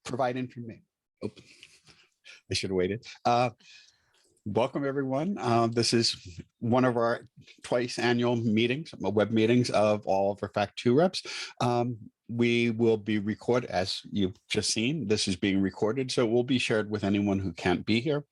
provide information. Oh, I should have waited. Welcome, everyone. This is one of our twice annual meetings, web meetings of all of our FACT2 reps. We will be recorded, as you've just seen. This is being recorded, so it will be shared with anyone who can't be here.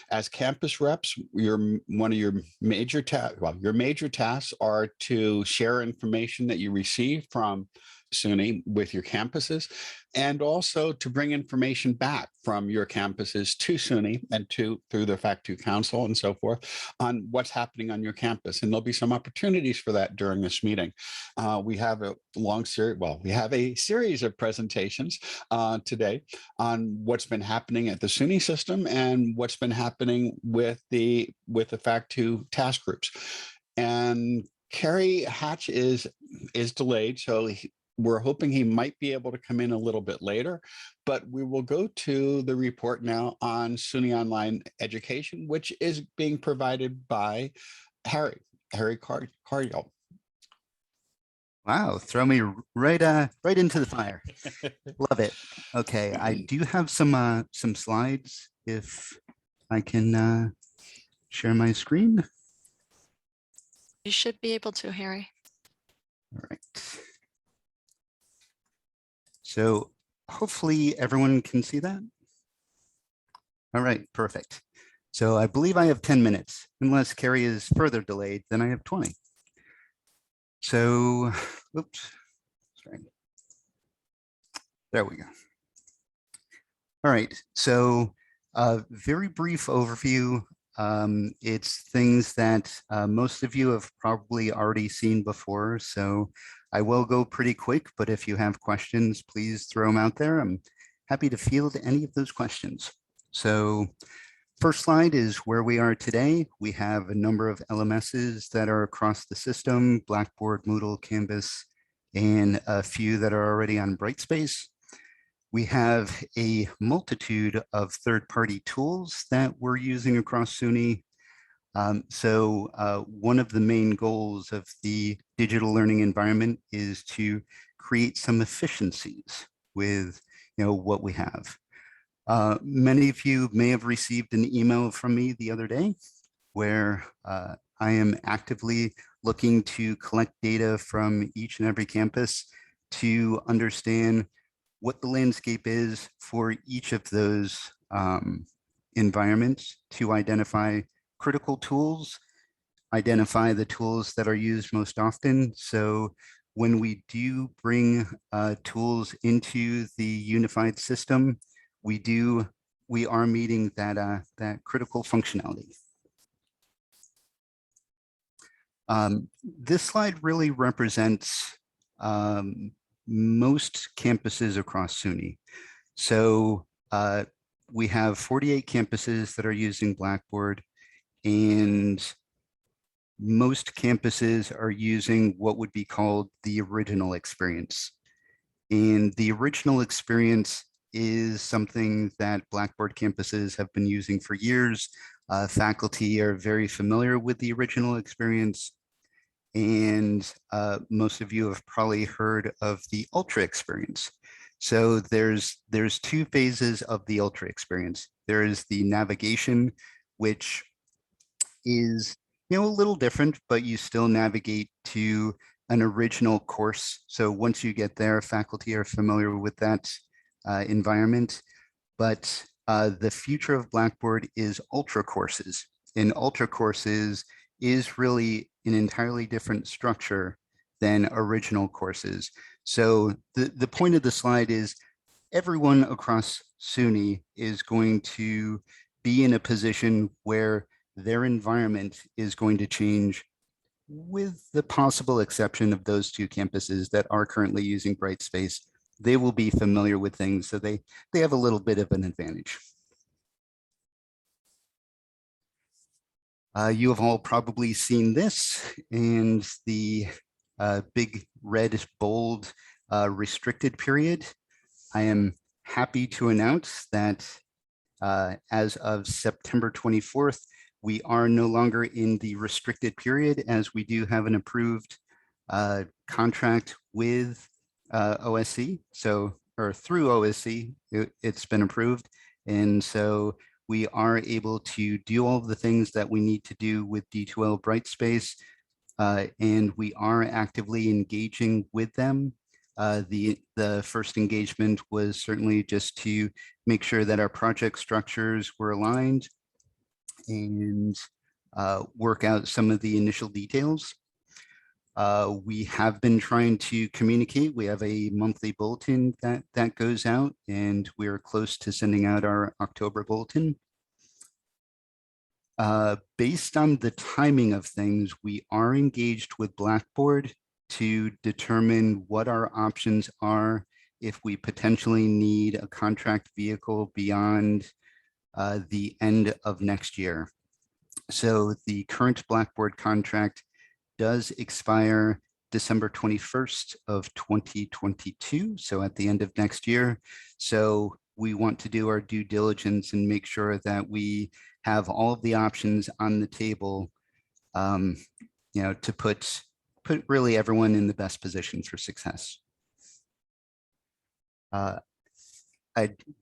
As campus reps, one of your major tasks are to share information that you receive from SUNY with your campuses, and also to bring information back from your campuses to SUNY and through the FACT2 Council and so forth on what's happening on your campus. And there'll be some opportunities for that during this meeting. We have a series of presentations today on what's been happening at the SUNY system and what's been happening with the FACT2 task groups. And Kerry Hatch is delayed, so we're hoping he might be able to come in a little bit later, but we will go to the report now on SUNY Online Education, which is being provided by Harry Cargill. Wow, throw me right into the fire. Love it. Okay, I do have some slides if I can share my screen. You should be able to, Harry. All right. So hopefully everyone can see that. All right, perfect. So I believe I have 10 minutes. Unless Carrie is further delayed, then I have 20. So, oops, sorry. There we go. All right, so a very brief overview. It's things that most of you have probably already seen before, so I will go pretty quick, but if you have questions, please throw them out there. I'm happy to field any of those questions. So first slide is where we are today. We have a number of LMSs that are across the system: Blackboard, Moodle, Canvas, and a few that are already on Brightspace. We have a multitude of third-party tools that we're using across SUNY. One of the main goals of the digital learning environment is to create some efficiencies with what we have. Many of you may have received an email from me the other day where I am actively looking to collect data from each and every campus to understand what the landscape is for each of those environments, to identify critical tools, identify the tools that are used most often. So when we do bring tools into the unified system, we are meeting that critical functionality. This slide really represents most campuses across SUNY. So we have 48 campuses that are using Blackboard, and most campuses are using what would be called the original experience. And the original experience is something that Blackboard campuses have been using for years. Faculty are very familiar with the original experience. And most of you have probably heard of the Ultra experience. So there's two phases of the Ultra experience. There is the navigation, which is a little different, but you still navigate to an original course. So once you get there, faculty are familiar with that environment. But the future of Blackboard is Ultra courses. And Ultra courses is really an entirely different structure than original courses. So the point of the slide is everyone across SUNY is going to be in a position where their environment is going to change, with the possible exception of those two campuses that are currently using Brightspace. They will be familiar with things, so they have a little bit of an advantage. You have all probably seen this, and the big red bold restricted period. I am happy to announce that as of September 24th, we are no longer in the restricted period, as we do have an approved contract with OSC. So or through OSC, it's been approved. And so we are able to do all of the things that we need to do with D2L Brightspace, and we are actively engaging with them. The first engagement was certainly just to make sure that our project structures were aligned and work out some of the initial details. We have been trying to communicate. We have a monthly bulletin that goes out, and we're close to sending out our October bulletin. Based on the timing of things, we are engaged with Blackboard to determine what our options are if we potentially need a contract vehicle beyond the end of next year. So the current Blackboard contract does expire December 21st of 2022, so at the end of next year. So we want to do our due diligence and make sure that we have all of the options on the table, to put really everyone in the best position for success. I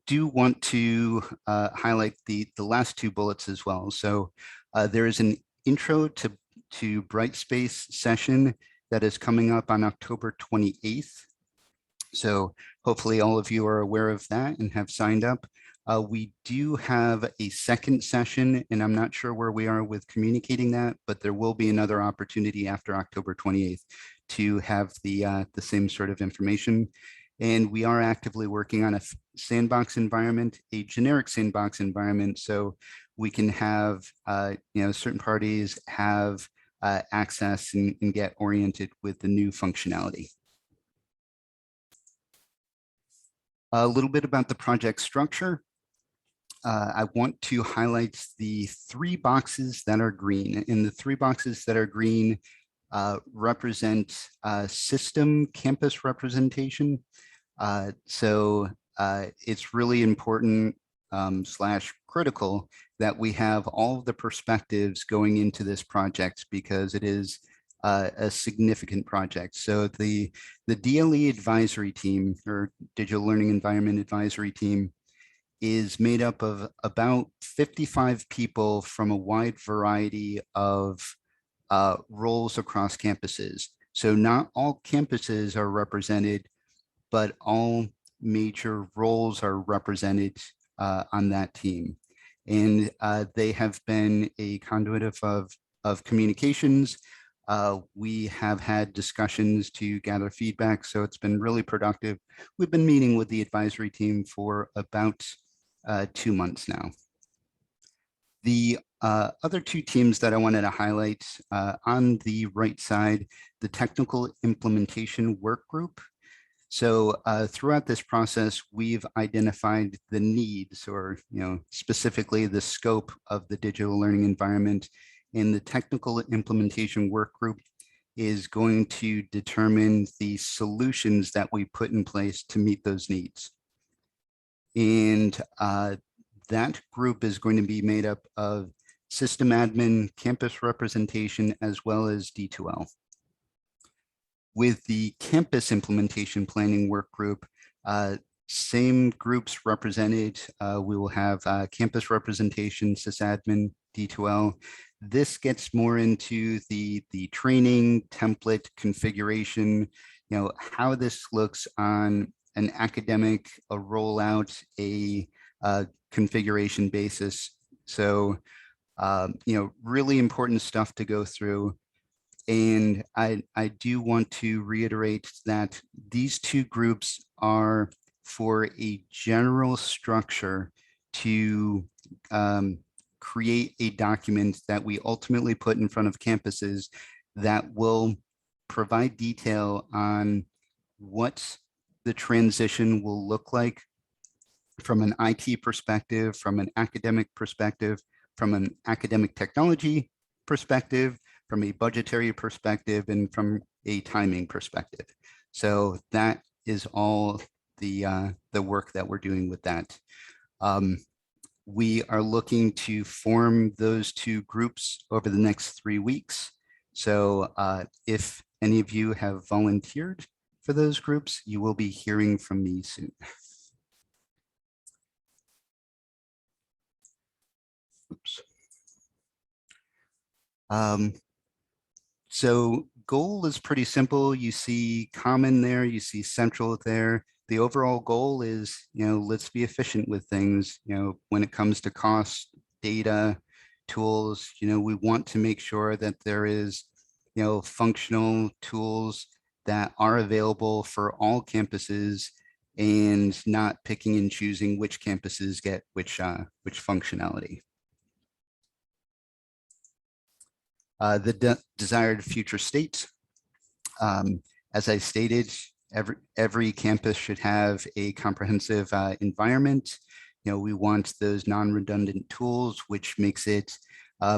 do want to highlight the last two bullets as well. So there is an intro to Brightspace session that is coming up on October 28th. So hopefully all of you are aware of that and have signed up. We do have a second session, and I'm not sure where we are with communicating that, but there will be another opportunity after October 28th to have the same sort of information. And we are actively working on a sandbox environment, a generic sandbox environment, so we can have certain parties have access and get oriented with the new functionality. A little bit about the project structure. I want to highlight the 3 boxes that are green, and the 3 boxes that are green represent system campus representation. So it's really important / critical that we have all of the perspectives going into this project, because it is a significant project. So the Dle Advisory Team, or Digital Learning Environment Advisory Team, is made up of about 55 people from a wide variety of roles across campuses. So not all campuses are represented, but all major roles are represented on that team. And they have been a conduit of communications. We have had discussions to gather feedback, so it's been really productive. We've been meeting with the advisory team for about 2 months now. The other 2 teams that I wanted to highlight, on the right side, the Technical Implementation Work Group. So throughout this process, we've identified the needs, or specifically the scope of the digital learning environment, and the Technical Implementation Work Group is going to determine the solutions that we put in place to meet those needs. And that group is going to be made up of system admin, campus representation, as well as D2L. With the campus implementation planning work group, same groups represented. We will have campus representation, sysadmin, D2L. This gets more into the training, template, configuration, how this looks on an academic, a rollout, a configuration basis. So, really important stuff to go through. And I do want to reiterate that these 2 groups are for a general structure to create a document that we ultimately put in front of campuses that will provide detail on what the transition will look like from an IT perspective, from an academic perspective, from an academic technology perspective, from a budgetary perspective, and from a timing perspective. So that is all the work that we're doing with that. We are looking to form those 2 groups over the next 3 weeks. So if any of you have volunteered for those groups, you will be hearing from me soon. Oops. So goal is pretty simple. You see common there, you see central there. The overall goal is, let's be efficient with things, when it comes to cost, data, tools, we want to make sure that there is, functional tools that are available for all campuses and not picking and choosing which campuses get which functionality. The desired future state. As I stated, every campus should have a comprehensive environment. We want those non-redundant tools, which makes it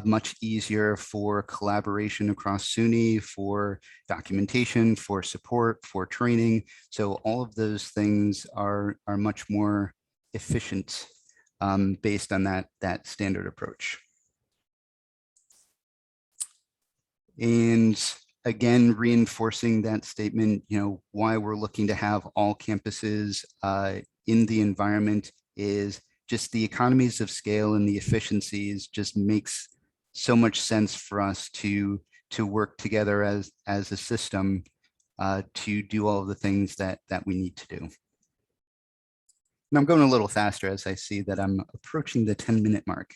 much easier for collaboration across SUNY, for documentation, for support, for training. So all of those things are much more efficient based on that standard approach. And again, reinforcing that statement, why we're looking to have all campuses in the environment is just the economies of scale and the efficiencies just makes so much sense for us to work together as a system to do all of the things that we need to do. And I'm going a little faster as I see that I'm approaching the 10-minute mark.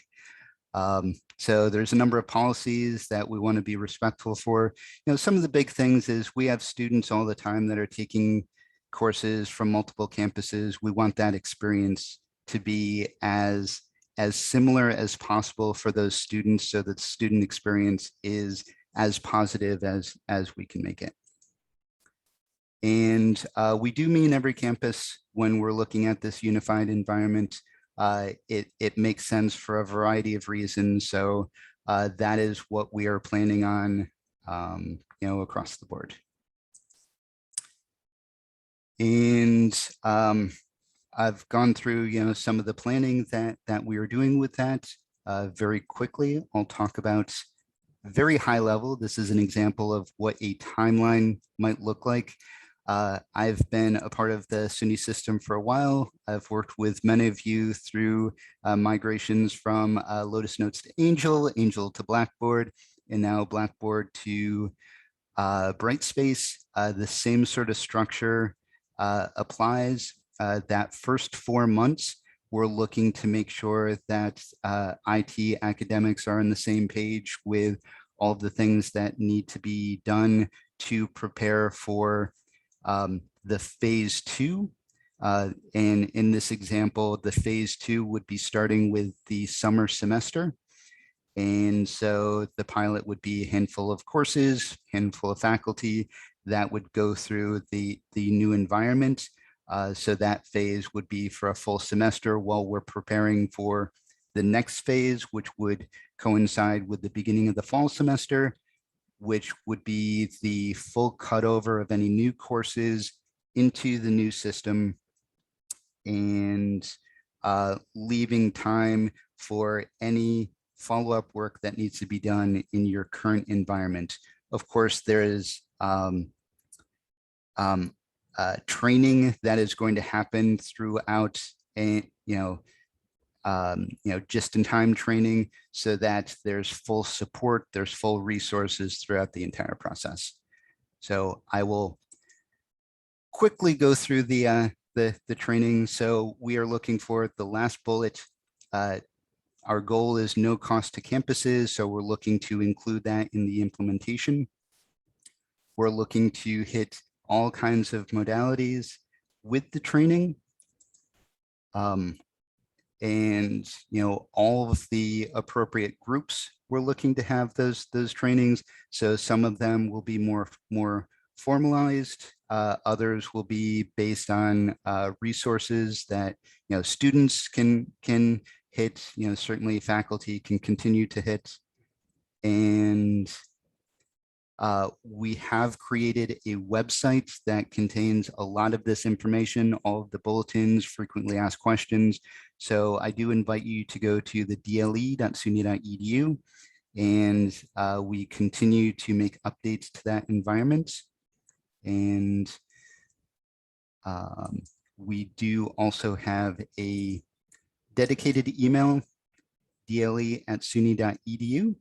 So there's a number of policies that we want to be respectful for. Some of the big things is we have students all the time that are taking courses from multiple campuses. We want that experience to be as similar as possible for those students so that student experience is as positive as we can make it. And we do mean every campus when we're looking at this unified environment. It makes sense for a variety of reasons. So that is what we are planning on, across the board. And I've gone through, some of the planning that we are doing with that very quickly. I'll talk about very high level. This is an example of what a timeline might look like. I've been a part of the SUNY system for a while. I've worked with many of you through migrations from Lotus Notes to Angel, Angel to Blackboard, and now Blackboard to Brightspace. The same sort of structure applies. That first 4 months, we're looking to make sure that IT academics are on the same page with all of the things that need to be done to prepare for the phase 2. And in this example, the phase 2 would be starting with the summer semester. And so the pilot would be a handful of courses, handful of faculty that would go through the new environment. So that phase would be for a full semester while we're preparing for the next phase, which would coincide with the beginning of the fall semester, which would be the full cutover of any new courses into the new system and leaving time for any follow-up work that needs to be done in your current environment. Of course, there is training that is going to happen throughout, just-in-time training so that there's full support, there's full resources throughout the entire process. So I will quickly go through the training. So we are looking for the last bullet. Our goal is no cost to campuses, so we're looking to include that in the implementation. We're looking to hit all kinds of modalities with the training. And all of the appropriate groups, we're looking to have those trainings. So some of them will be more formalized. Others will be based on resources that students can hit. Certainly faculty can continue to hit. And we have created a website that contains a lot of this information, all of the bulletins, frequently asked questions. So I do invite you to go to the dle.suny.edu, and we continue to make updates to that environment. And We do also have a dedicated email, dle@suny.edu.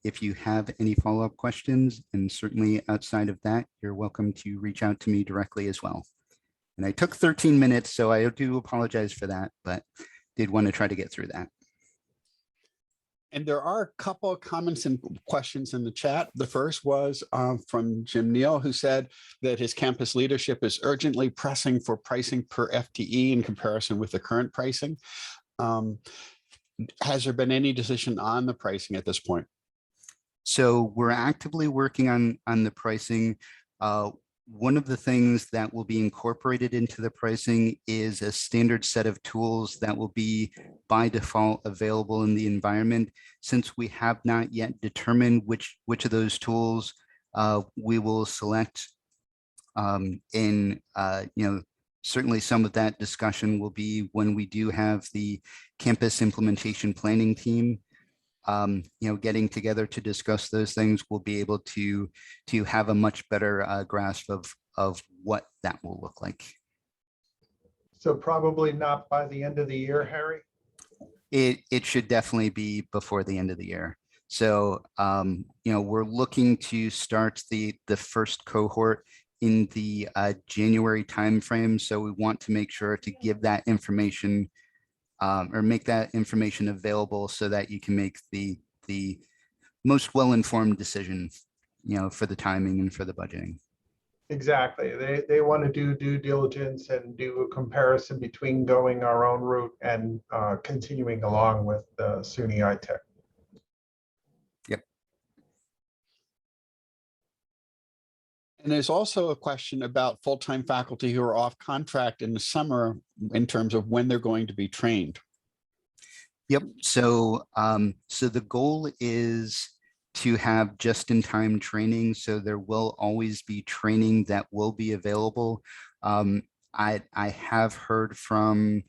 If you have any follow-up questions, and certainly outside of that, you're welcome to reach out to me directly as well. And I took 13 minutes, so I do apologize for that, but did want to try to get through that. And there are a couple of comments and questions in the chat. The first was from Jim Neal, who said that his campus leadership is urgently pressing for pricing per FTE in comparison with the current pricing. Has there been any decision on the pricing at this point? So we're actively working on the pricing. One of the things that will be incorporated into the pricing is a standard set of tools that will be by default available in the environment. Since we have not yet determined which of those tools we will select, certainly some of that discussion will be when we do have the campus implementation planning team getting together to discuss those things. We'll be able to have a much better grasp of what that will look like. So probably not by the end of the year, Harry? It should definitely be before the end of the year. So we're looking to start the first cohort in the January timeframe. So we want to make sure to give that information or make that information available so that you can make the most well-informed decision, for the timing and for the budgeting. Exactly. They want to do due diligence and do a comparison between going our own route and continuing along with SUNY iTech. Yep. And there's also a question about full-time faculty who are off contract in the summer in terms of when they're going to be trained. Yep. So the goal is to have just-in-time training. So there will always be training that will be available. I have heard from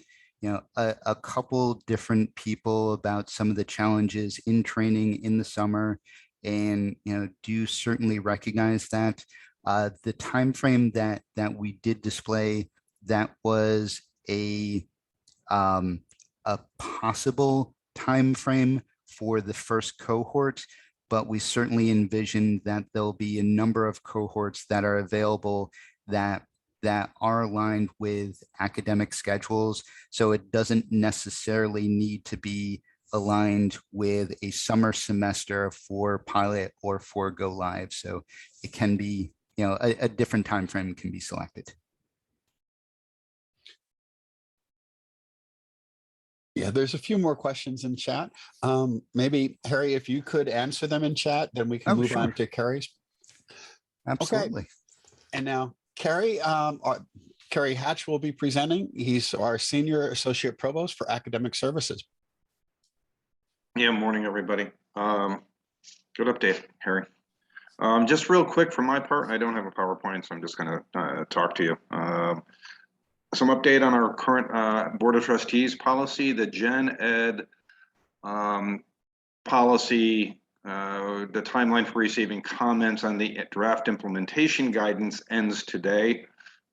a couple different people about some of the challenges in training in the summer, and do certainly recognize that. The time frame that we did display, that was a possible time frame for the first cohort, but we certainly envision that there'll be a number of cohorts that are available that are aligned with academic schedules. So it doesn't necessarily need to be aligned with a summer semester for pilot or for go live. So it can be, a different time frame can be selected. Yeah, there's a few more questions in chat. Maybe Harry, if you could answer them in chat, then we can move sure. on to Carrie's. Absolutely. Okay. And now Carrie Hatch will be presenting. He's our Senior Associate Provost for Academic Services. Yeah, morning, everybody. Good update, Harry. Just real quick from my part, I don't have a PowerPoint, so I'm just going to talk to you. Some update on our current Board of Trustees policy. The Gen Ed policy, the timeline for receiving comments on the draft implementation guidance ends today.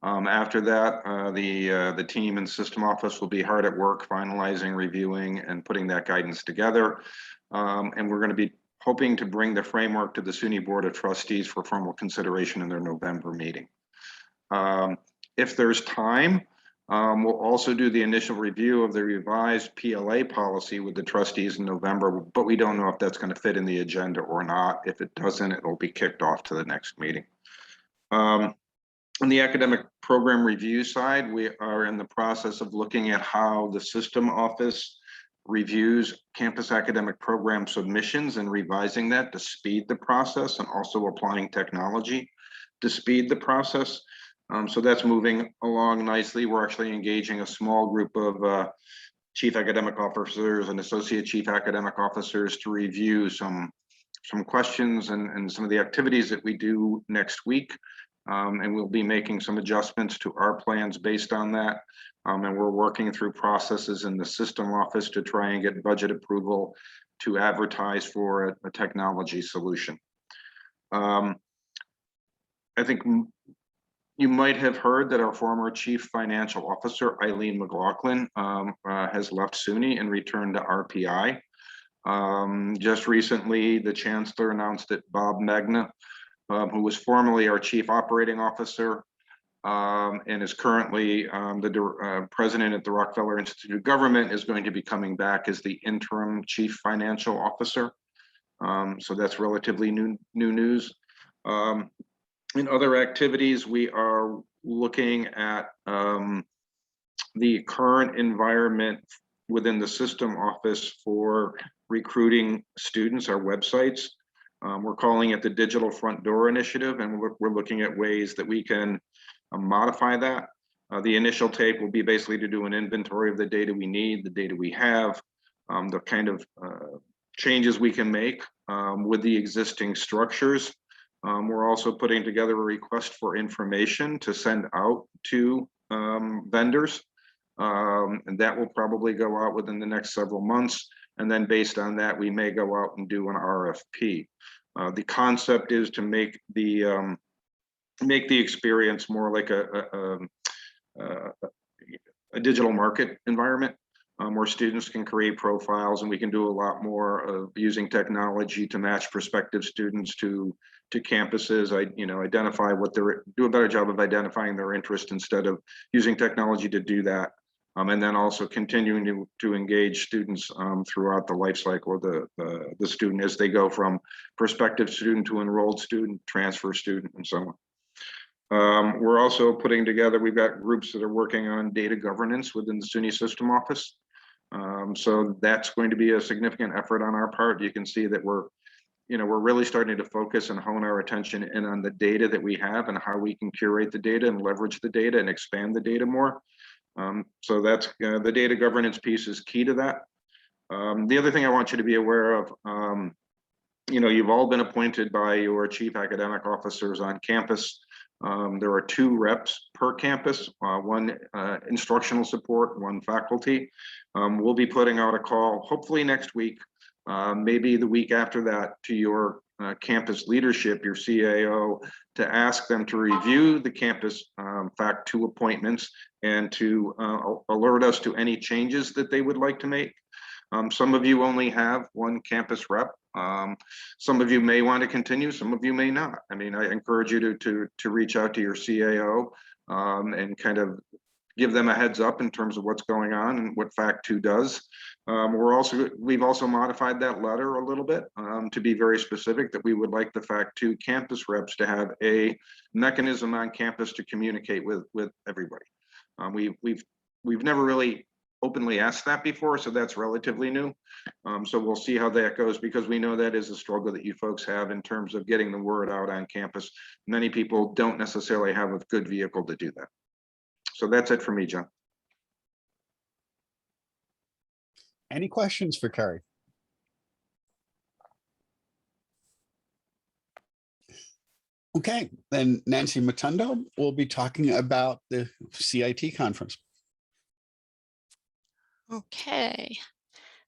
After that, the team and system office will be hard at work finalizing, reviewing, and putting that guidance together. And we're going to be hoping to bring the framework to the SUNY Board of Trustees for formal consideration in their November meeting. If there's time, we'll also do the initial review of the revised PLA policy with the trustees in November, but we don't know if that's going to fit in the agenda or not. If it doesn't, it will be kicked off to the next meeting. On the academic program review side, we are in the process of looking at how the system office reviews campus academic program submissions and revising that to speed the process, and also applying technology to speed the process. So that's moving along nicely. We're actually engaging a small group of chief academic officers and associate chief academic officers to review some questions and some of the activities that we do next week. And we'll be making some adjustments to our plans based on that. And we're working through processes in the system office to try and get budget approval to advertise for a technology solution. I think You might have heard that our former Chief Financial Officer, Eileen McLaughlin, has left SUNY and returned to RPI. Just recently, the Chancellor announced that Bob Magna, who was formerly our Chief Operating Officer and is currently the President at the Rockefeller Institute of Government, is going to be coming back as the interim Chief Financial Officer. So that's relatively new news. In other activities, we are looking at the current environment within the system office for recruiting students, our websites. We're calling it the Digital Front Door Initiative, and we're looking at ways that we can modify that. The initial take will be basically to do an inventory of the data we need, the data we have, the kind of changes we can make with the existing structures. We're also putting together a request for information to send out to vendors, and that will probably go out within the next several months. And then based on that, we may go out and do an RFP. The concept is to make the experience more like a digital market environment, where students can create profiles, and we can do a lot more of using technology to match prospective students to campuses. Identify what do a better job of identifying their interest instead of using technology to do that. And then also continuing to engage students throughout the life cycle of the student as they go from prospective student to enrolled student, transfer student, and so on. We're also putting together, we've got groups that are working on data governance within the SUNY system office. So that's going to be a significant effort on our part. You can see that we're really starting to focus and hone our attention in on the data that we have and how we can curate the data and leverage the data and expand the data more. So that's the data governance piece is key to that. The other thing I want you to be aware of, you've all been appointed by your chief academic officers on campus. There are 2 reps per campus, one instructional support, one faculty. We'll be putting out a call, hopefully next week, maybe the week after that, to your campus leadership, your CAO, to ask them to review the campus FACT2 appointments and to alert us to any changes that they would like to make. Some of you only have 1 campus rep. Some of you may want to continue, some of you may not. I mean, I encourage you to reach out to your CAO and kind of give them a heads up in terms of what's going on and what FACT2 does. We've also modified that letter a little bit to be very specific that we would like the FACT2 campus reps to have a mechanism on campus to communicate with everybody. We've never really openly asked that before, so that's relatively new. So we'll see how that goes, because we know that is a struggle that you folks have in terms of getting the word out on campus. Many people don't necessarily have a good vehicle to do that. So that's it for me, John. Any questions for Kerry? Okay, then Nancy Matondo will be talking about the CIT conference. Okay,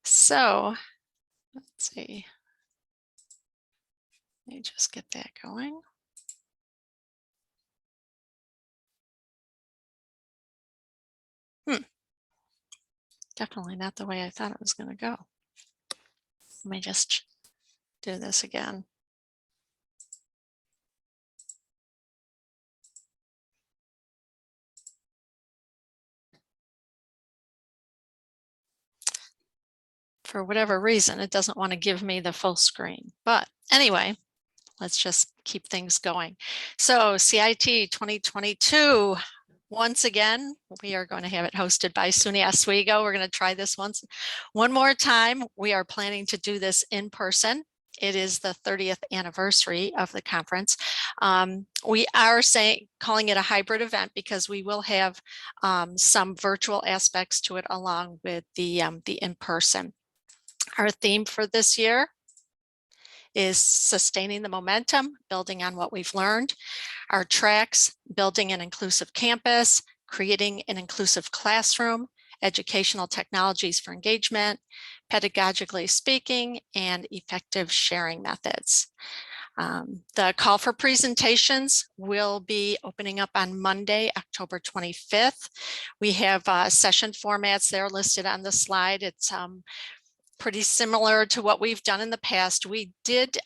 so let's see. Let me just get that going. Definitely not the way I thought it was going to go. Let me just do this again. For whatever reason, it doesn't want to give me the full screen. But anyway, let's just keep things going. So CIT 2022. Once again, we are going to have it hosted by SUNY Oswego. We're going to try this one more time. We are planning to do this in person. It is the 30th anniversary of the conference. We are calling it a hybrid event because we will have some virtual aspects to it along with the in-person. Our theme for this year is sustaining the momentum, building on what we've learned. Our tracks: building an inclusive campus, creating an inclusive classroom, educational technologies for engagement, pedagogically speaking, and effective sharing methods. The call for presentations will be opening up on Monday, October 25th. We have session formats there listed on the slide. It's pretty similar to what we've done in the past. We did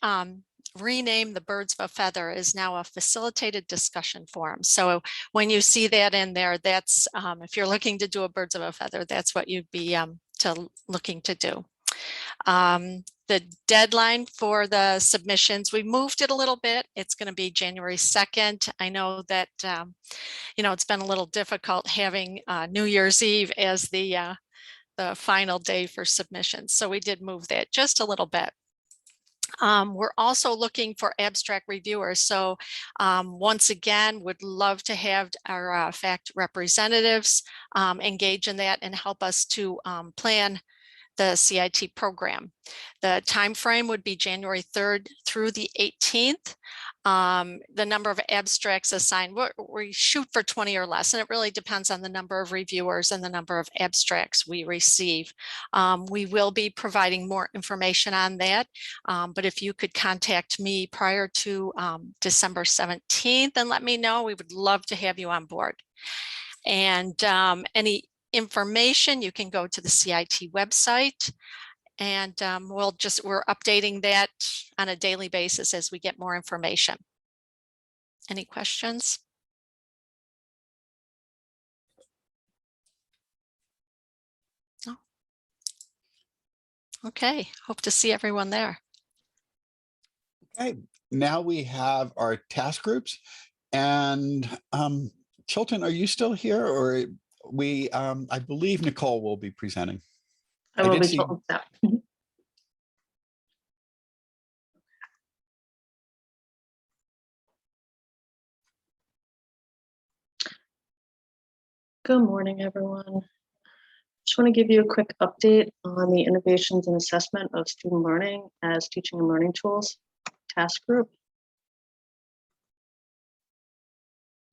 rename the Birds of a Feather is now a facilitated discussion forum. So when you see that in there, that's if you're looking to do a Birds of a Feather, that's what you'd be looking to do. The deadline for the submissions, we moved it a little bit. It's going to be January 2nd. I know that, you know, it's been a little difficult having New Year's Eve as the final day for submissions. So we did move that just a little bit. We're also looking for abstract reviewers. So once again, would love to have our FACT representatives engage in that and help us to plan the CIT program. The time frame would be January 3rd through the 18th. The number of abstracts assigned, we shoot for 20 or less, and it really depends on the number of reviewers and the number of abstracts we receive. We will be providing more information on that, but if you could contact me prior to December 17th and let me know, we would love to have you on board. And any information, you can go to the CIT website, and we're updating that on a daily basis as we get more information. Any questions? No. Okay, hope to see everyone there. Okay, now we have our task groups, and Chilton, are you still here, or we I believe Nicole will be presenting. I will did be see- told that. Good morning, everyone. Just want to give you a quick update on the innovations and assessment of student learning as teaching and learning tools task group.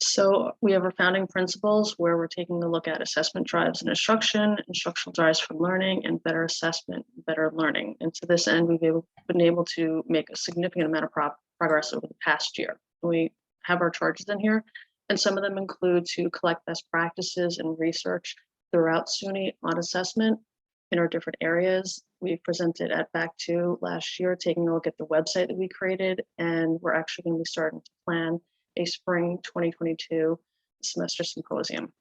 So we have our founding principles where we're taking a look at assessment drives and instruction, instructional drives for learning, and better assessment, better learning. And to this end, we've been able to make a significant amount of progress over the past year. We have our charges in here, and some of them include to collect best practices and research throughout SUNY on assessment in our different areas. We presented at FACT2 last year, taking a look at the website that we created, and we're actually going to be starting to plan a spring 2022 semester symposium.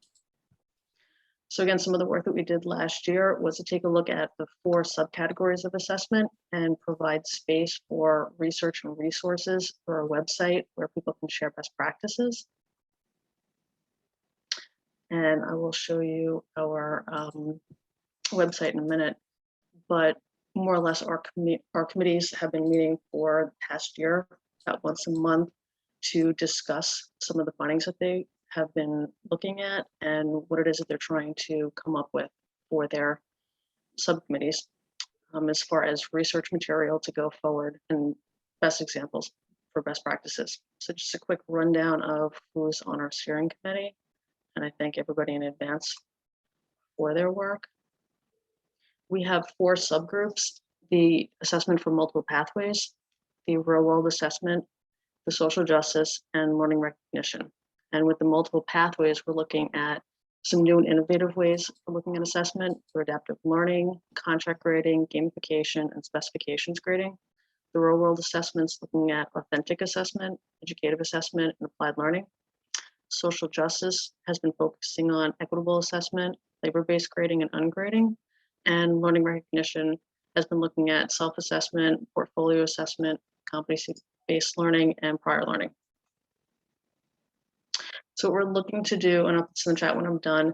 So again, some of the work that we did last year was to take a look at the 4 subcategories of assessment and provide space for research and resources for our website where people can share best practices. And I will show you our website in a minute, but more or less our committees have been meeting for the past year, about once a month, to discuss some of the findings that they have been looking at and what it is that they're trying to come up with for their subcommittees as far as research material to go forward and best examples for best practices. So just a quick rundown of who's on our steering committee, and I thank everybody in advance for their work. We have 4 subgroups: the assessment for multiple pathways, the real world assessment, the social justice, and learning recognition. And with the multiple pathways, we're looking at some new and innovative ways of looking at assessment for adaptive learning, contract grading, gamification, and specifications grading. The real world assessments looking at authentic assessment, educative assessment, and applied learning. Social justice has been focusing on equitable assessment, labor-based grading, and ungrading. And learning recognition has been looking at self-assessment, portfolio assessment, competency-based learning, and prior learning. So what we're looking to do, and I'll put this in the chat when I'm done,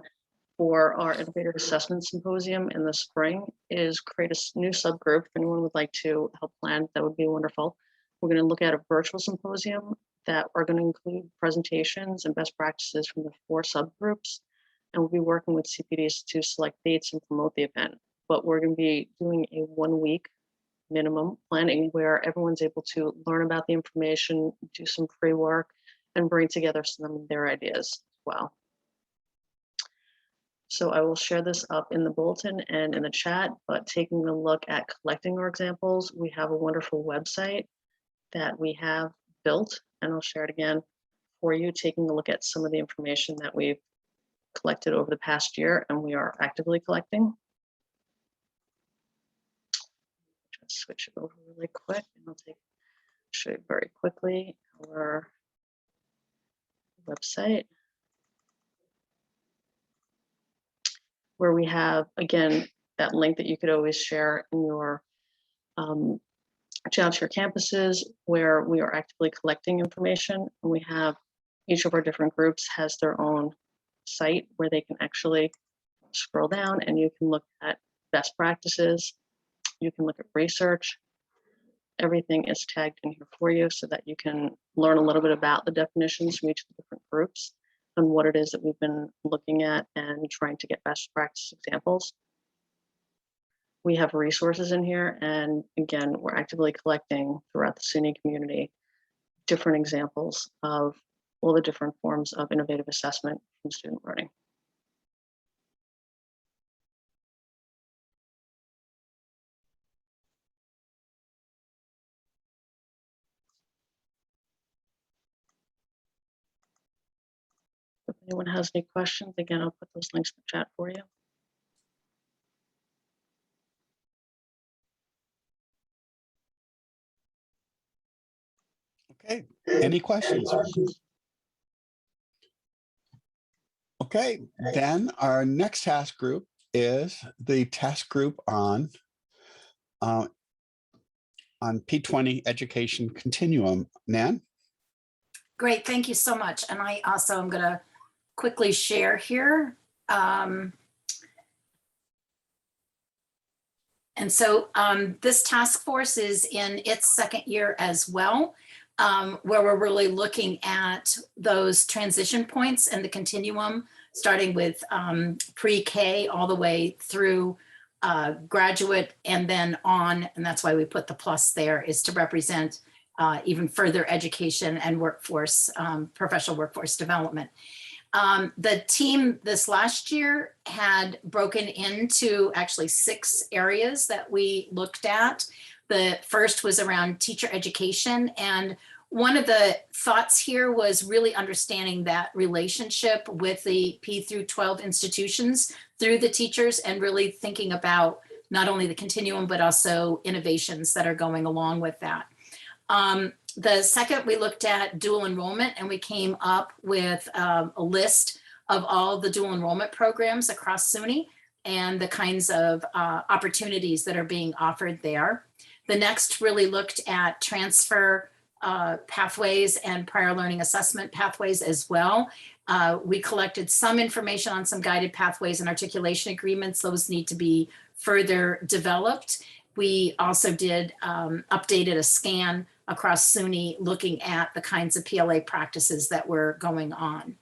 for our Innovative Assessment Symposium in the spring is create a new subgroup. If anyone would like to help plan, that would be wonderful. We're going to look at a virtual symposium that are going to include presentations and best practices from the 4 subgroups. And we'll be working with CPDs to select dates and promote the event. But we're going to be doing a 1-week minimum planning where everyone's able to learn about the information, do some pre-work, and bring together some of their ideas as well. So I will share this up in the bulletin and in the chat, but taking a look at collecting our examples, we have a wonderful website that we have built, and I'll share it again for you, taking a look at some of the information that we've collected over the past year and we are actively collecting. Just switch it over really quick and I'll show you very quickly our website, where we have, again, that link that you could always share in your channel to your campuses, where we are actively collecting information. And we have each of our different groups has their own site where they can actually scroll down and you can look at best practices. You can look at research. Everything is tagged in here for you so that you can learn a little bit about the definitions from each of the different groups and what it is that we've been looking at and trying to get best practice examples. We have resources in here, and again, we're actively collecting throughout the SUNY community different examples of all the different forms of innovative assessment from student learning. If anyone has any questions, again, I'll put those links in the chat for you. Okay, any questions? Okay, then our next task group is the task group on P20 education continuum. Nan? Great, thank you so much. And I also am going to quickly share here. And so this task force is in its second year as well, where we're really looking at those transition points and the continuum, starting with pre-K all the way through graduate and then on, and that's why we put the plus there, is to represent even further education and workforce, professional workforce development. The team this last year had broken into actually 6 areas that we looked at. The first was around teacher education, and one of the thoughts here was really understanding that relationship with the P through 12 institutions through the teachers, and really thinking about not only the continuum, but also innovations that are going along with that. The second, we looked at dual enrollment, and we came up with a list of all the dual enrollment programs across SUNY and the kinds of opportunities that are being offered there. The next really looked at transfer pathways and prior learning assessment pathways as well. We collected some information on some guided pathways and articulation agreements. Those need to be further developed. We also did updated a scan across SUNY looking at the kinds of PLA practices that were going on.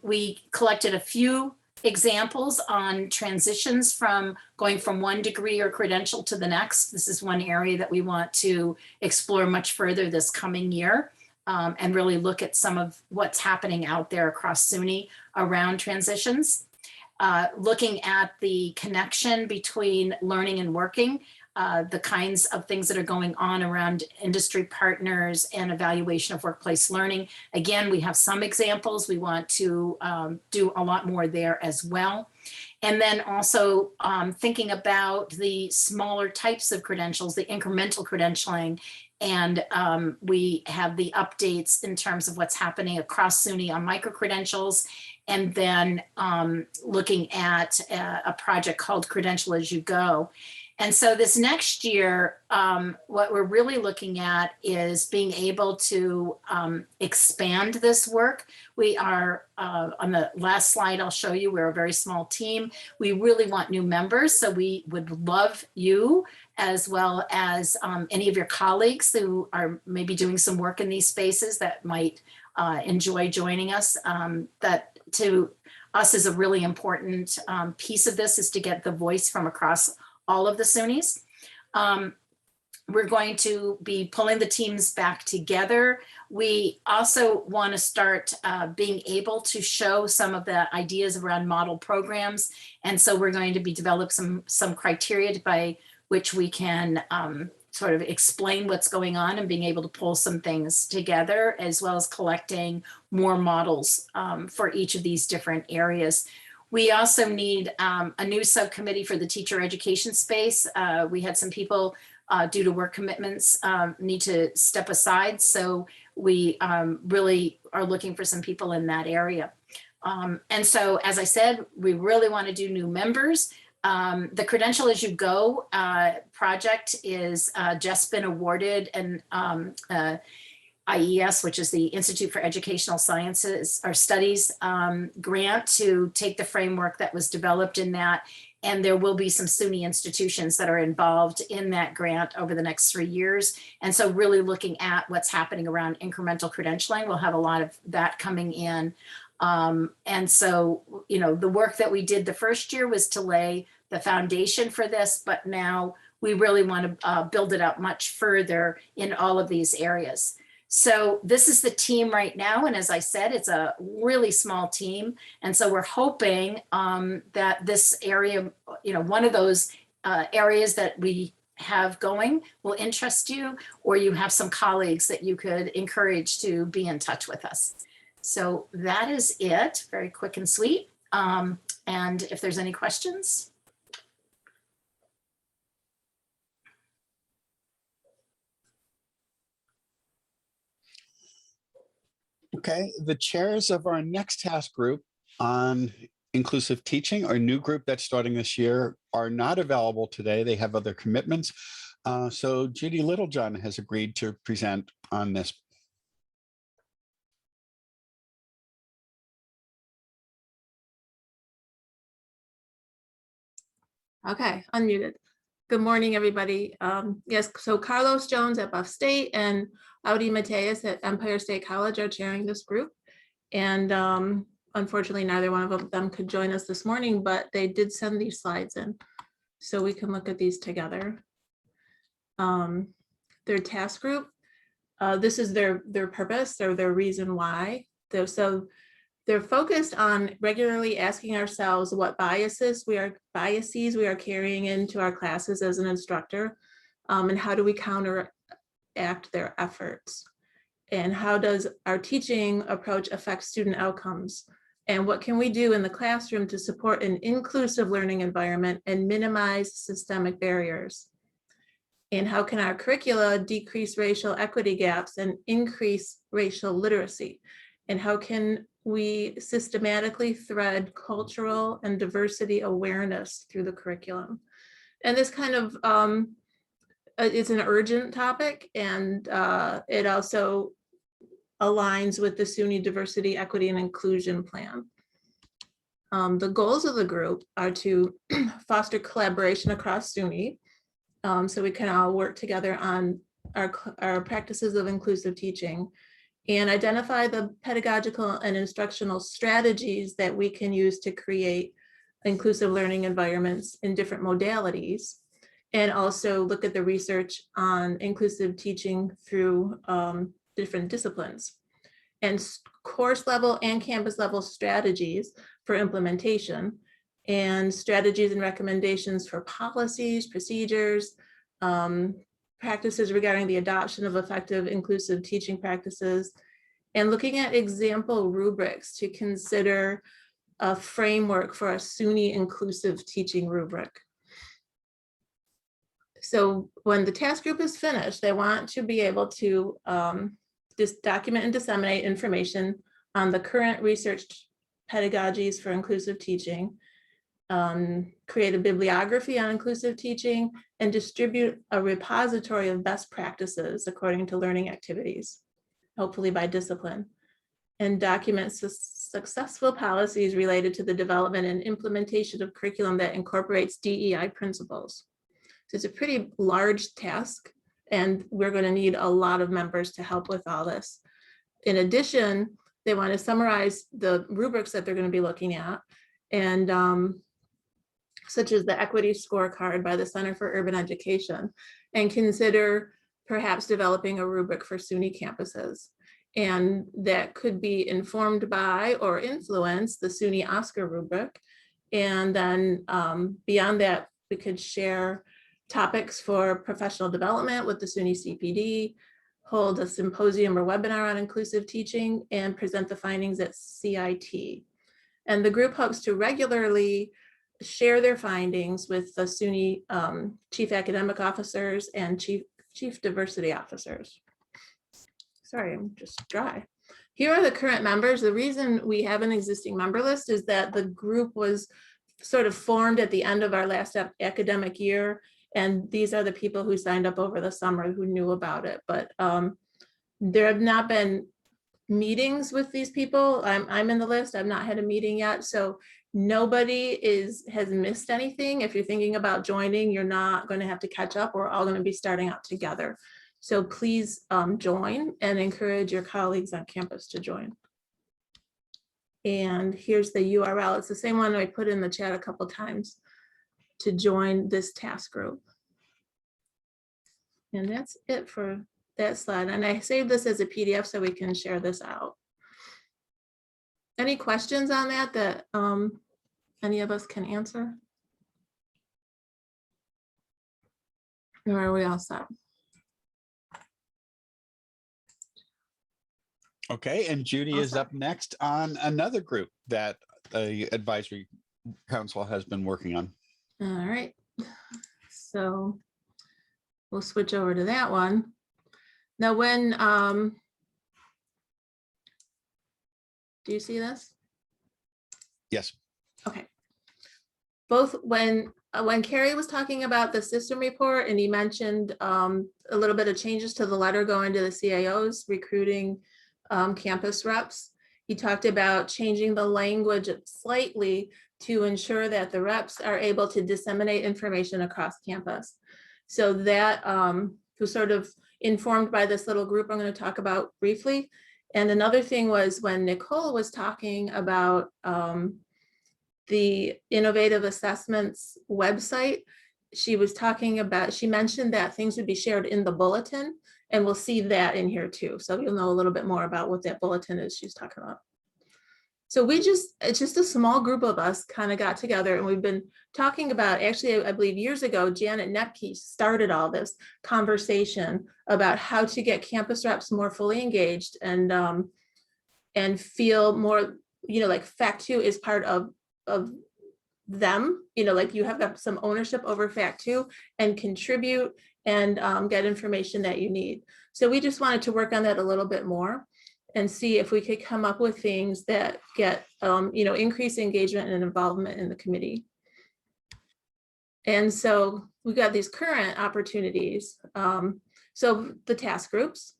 We collected a few examples on transitions from going from one degree or credential to the next. This is one area that we want to explore much further this coming year, and really look at some of what's happening out there across SUNY around transitions. Looking at the connection between learning and working, the kinds of things that are going on around industry partners and evaluation of workplace learning. Again, we have some examples. We want to do a lot more there as well. And then also thinking about the smaller types of credentials, the incremental credentialing. And we have the updates in terms of what's happening across SUNY on micro-credentials. And then looking at a project called Credential As You Go. And so this next year, what we're really looking at is being able to expand this work. We are, on the last slide I'll show you, we're a very small team. We really want new members, so we would love you, as well as any of your colleagues who are maybe doing some work in these spaces that might enjoy joining us. That to us is a really important piece of this, is to get the voice from across all of the SUNYs. We're going to be pulling the teams back together. We also want to start being able to show some of the ideas around model programs. And so we're going to be develop some criteria by which we can sort of explain what's going on and being able to pull some things together, as well as collecting more models for each of these different areas. We also need a new subcommittee for the teacher education space. We had some people due to work commitments need to step aside. So we really are looking for some people in that area. And so, as I said, we really want to do new members. The Credential as You Go project is just been awarded an IES, which is the Institute for Educational Sciences or Studies grant to take the framework that was developed in that. And there will be some SUNY institutions that are involved in that grant over the next 3 years. And so really looking at what's happening around incremental credentialing, we'll have a lot of that coming in. And so, you know, the work that we did the first year was to lay the foundation for this, but now we really want to build it up much further in all of these areas. So this is the team right now. And as I said, it's a really small team. And so we're hoping that this area, you know, one of those areas that we have going will interest you, or you have some colleagues that you could encourage to be in touch with us. So that is it, very quick and sweet. And if there's any questions. Okay, the chairs of our next task group on inclusive teaching, our new group that's starting this year, are not available today. They have other commitments. So Judy Littlejohn has agreed to present on this. Okay, unmuted. Good morning, everybody. Yes, so Carlos Jones at Buff State and Audi Mateus at Empire State College are chairing this group. And unfortunately, neither one of them could join us this morning, but they did send these slides in, so we can look at these together. Their task group, this is their purpose or their reason why. So they're focused on regularly asking ourselves what biases we are carrying into our classes as an instructor, and how do we counteract their efforts, and how does our teaching approach affect student outcomes, and what can we do in the classroom to support an inclusive learning environment and minimize systemic barriers, and how can our curricula decrease racial equity gaps and increase racial literacy, and how can we systematically thread cultural and diversity awareness through the curriculum. And this kind of, it's an urgent topic, and it also aligns with the SUNY Diversity, Equity, and Inclusion Plan. The goals of the group are to foster collaboration across SUNY, so we can all work together on our practices of inclusive teaching, and identify the pedagogical and instructional strategies that we can use to create inclusive learning environments in different modalities, and also look at the research on inclusive teaching through different disciplines, and course level and campus level strategies for implementation, and strategies and recommendations for policies, procedures, practices regarding the adoption of effective inclusive teaching practices, and looking at example rubrics to consider a framework for a SUNY inclusive teaching rubric. So when the task group is finished, they want to be able to just document and disseminate information on the current research pedagogies for inclusive teaching, create a bibliography on inclusive teaching, and distribute a repository of best practices according to learning activities, hopefully by discipline, and document successful policies related to the development and implementation of curriculum that incorporates DEI principles. So it's a pretty large task, and we're going to need a lot of members to help with all this. In addition, they want to summarize the rubrics that they're going to be looking at, and such as the equity scorecard by the Center for Urban Education, and consider perhaps developing a rubric for SUNY campuses. And that could be informed by or influence the SUNY Oscar rubric. And then beyond that, we could share topics for professional development with the SUNY CPD, hold a symposium or webinar on inclusive teaching, and present the findings at CIT. And the group hopes to regularly share their findings with the SUNY chief academic officers and chief diversity officers. Sorry, I'm just dry. Here are the current members. The reason we have an existing member list is that the group was sort of formed at the end of our last academic year. And these are the people who signed up over the summer who knew about it. But there have not been meetings with these people. I'm in the list. I've not had a meeting yet. So nobody has missed anything. If you're thinking about joining, you're not going to have to catch up. We're all going to be starting out together. So please join and encourage your colleagues on campus to join. And here's the URL. It's the same one I put in the chat a couple times to join this task group. And that's it for that slide. And I saved this as a PDF so we can share this out. Any questions on that any of us can answer? Or are we all set? Okay, and Judy is up next on another group that the advisory council has been working on. All right, so we'll switch over to that one. Now when, do you see this? Yes. Okay. Both when Carrie was talking about the system report and he mentioned a little bit of changes to the letter going to the CAOs recruiting campus reps, he talked about changing the language slightly to ensure that the reps are able to disseminate information across campus. So that was sort of informed by this little group I'm going to talk about briefly. And another thing was when Nicole was talking about the Innovative Assessments website, she mentioned that things would be shared in the bulletin, and we'll see that in here too. So you'll know a little bit more about what that bulletin is she's talking about. So it's just a small group of us kind of got together and we've been talking about, actually, I believe years ago, Janet Nepke started all this conversation about how to get campus reps more fully engaged and feel more, like FACT2 is part of them, like you have got some ownership over FACT2 and contribute and get information that you need. So we just wanted to work on that a little bit more and see if we could come up with things that get, increased engagement and involvement in the committee. And so we got these current opportunities. So the task groups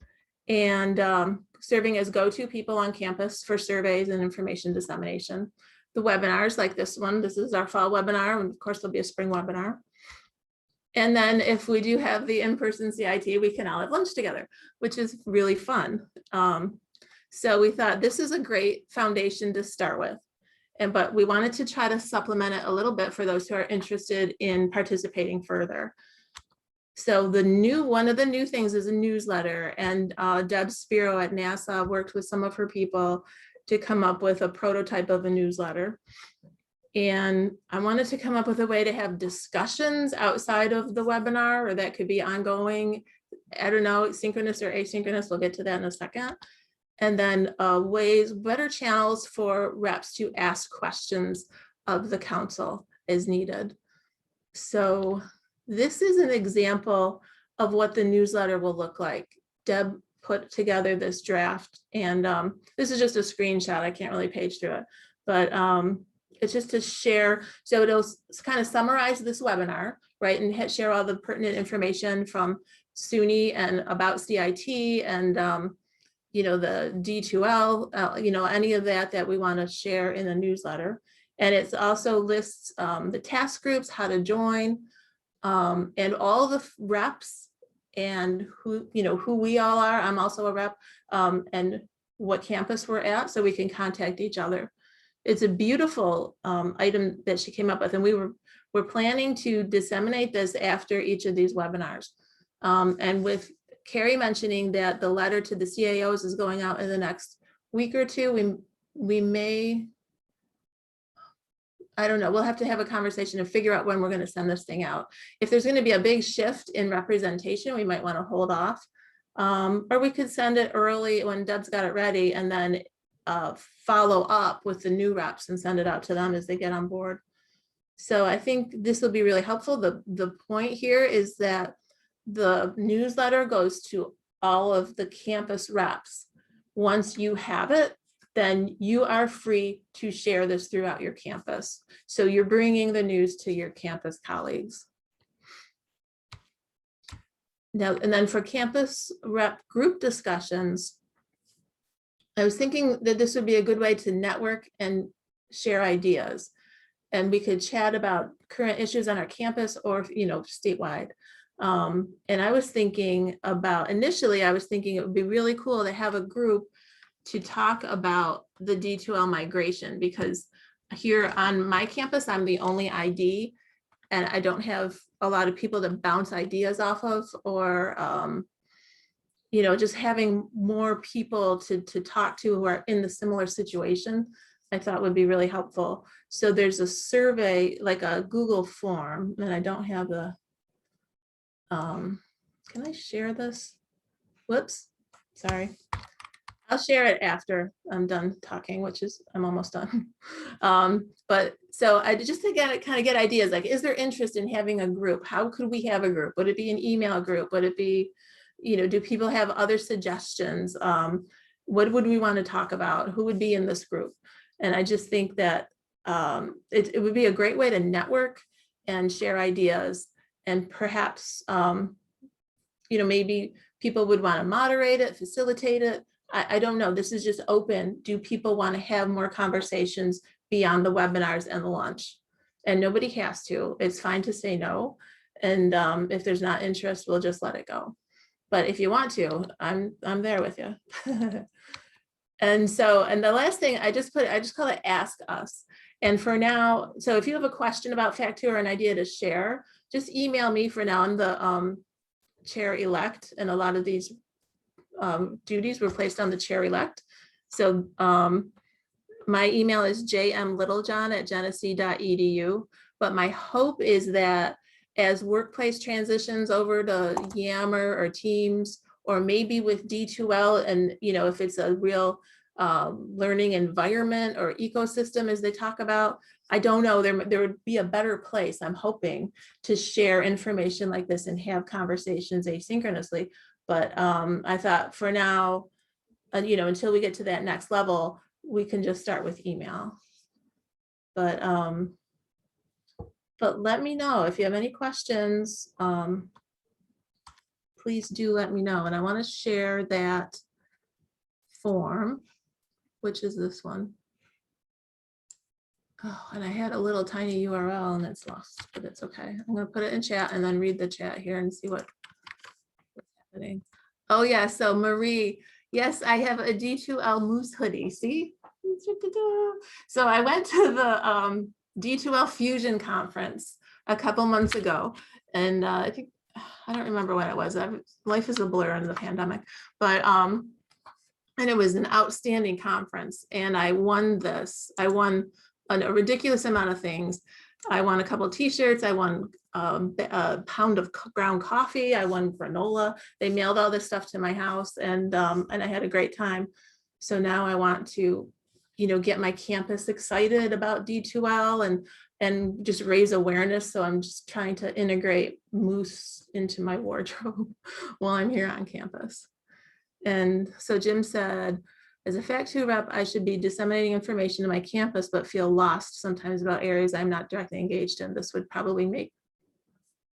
and serving as go-to people on campus for surveys and information dissemination. The webinars like this one, this is our fall webinar, and of course there'll be a spring webinar. And then if we do have the in-person CIT, we can all have lunch together, which is really fun. So we thought this is a great foundation to start with. But we wanted to try to supplement it a little bit for those who are interested in participating further. So one of the new things is a newsletter, and Deb Spiro at NASA worked with some of her people to come up with a prototype of a newsletter. And I wanted to come up with a way to have discussions outside of the webinar, or that could be ongoing, I don't know, synchronous or asynchronous, we'll get to that in a second. And then better channels for reps to ask questions of the council as needed. So this is an example of what the newsletter will look like. Deb put together this draft, and this is just a screenshot. I can't really page through it, but it's just to share. So it'll kind of summarize this webinar, right, and share all the pertinent information from SUNY and about CIT and the D2L, any of that we want to share in the newsletter. And it also lists the task groups, how to join, and all the reps and who we all are. I'm also a rep, and what campus we're at, so we can contact each other. It's a beautiful item that she came up with, and we're planning to disseminate this after each of these webinars. And with Carrie mentioning that the letter to the CAOs is going out in the next week or two, we may, I don't know, we'll have to have a conversation and figure out when we're going to send this thing out. If there's going to be a big shift in representation, we might want to hold off. Or we could send it early when Deb's got it ready and then follow up with the new reps and send it out to them as they get on board. So I think this will be really helpful. The point here is that the newsletter goes to all of the campus reps. Once you have it, then you are free to share this throughout your campus. So you're bringing the news to your campus colleagues. Now, and then for campus rep group discussions, I was thinking that this would be a good way to network and share ideas. And we could chat about current issues on our campus or, statewide. And I was thinking about, initially, I was thinking it would be really cool to have a group to talk about the D2L migration, because here on my campus, I'm the only ID and I don't have a lot of people to bounce ideas off of, or, just having more people to talk to who are in the similar situation, I thought would be really helpful. So there's a survey, like a Google form, and I don't have the, can I share this? Whoops, sorry. I'll share it after I'm done talking, which is, I'm almost done. But so I just to get ideas, like, is there interest in having a group? How could we have a group? Would it be an email group? Would it be, do people have other suggestions? What would we want to talk about? Who would be in this group? And I just think that it would be a great way to network and share ideas, and perhaps, maybe people would want to moderate it, facilitate it. I don't know. This is just open. Do people want to have more conversations beyond the webinars and the lunch? And nobody has to. It's fine to say no. And if there's not interest, we'll just let it go. But if you want to, I'm there with you. And the last thing I just call it Ask Us. And for now, so if you have a question about FACT2 or an idea to share, just email me for now. I'm the chair-elect, and a lot of these duties were placed on the chair-elect. So my email is jmlittlejohn@genesee.edu. But my hope is that as workplace transitions over to Yammer or Teams, or maybe with D2L, and if it's a real learning environment or ecosystem as they talk about, I don't know, there would be a better place, I'm hoping, to share information like this and have conversations asynchronously. But I thought for now, until we get to that next level, we can just start with email. But let me know if you have any questions. Please do let me know. And I want to share that form, which is this one. Oh, and I had a little tiny URL and it's lost, but it's okay. I'm going to put it in chat and then read the chat here and see what's happening. Oh yeah, so Marie, yes, I have a D2L Moose hoodie. See? So I went to the D2L Fusion conference a couple months ago, and I think, I don't remember what it was. Life is a blur in the pandemic, but and it was an outstanding conference, and I won this. I won a ridiculous amount of things. I won a couple of t-shirts. I won a pound of ground coffee. I won granola. They mailed all this stuff to my house, and I had a great time. So now I want to, get my campus excited about D2L and just raise awareness. So I'm just trying to integrate Moose into my wardrobe while I'm here on campus. And so Jim said, as a FACT2 rep, I should be disseminating information to my campus, but feel lost sometimes about areas I'm not directly engaged in. This would probably make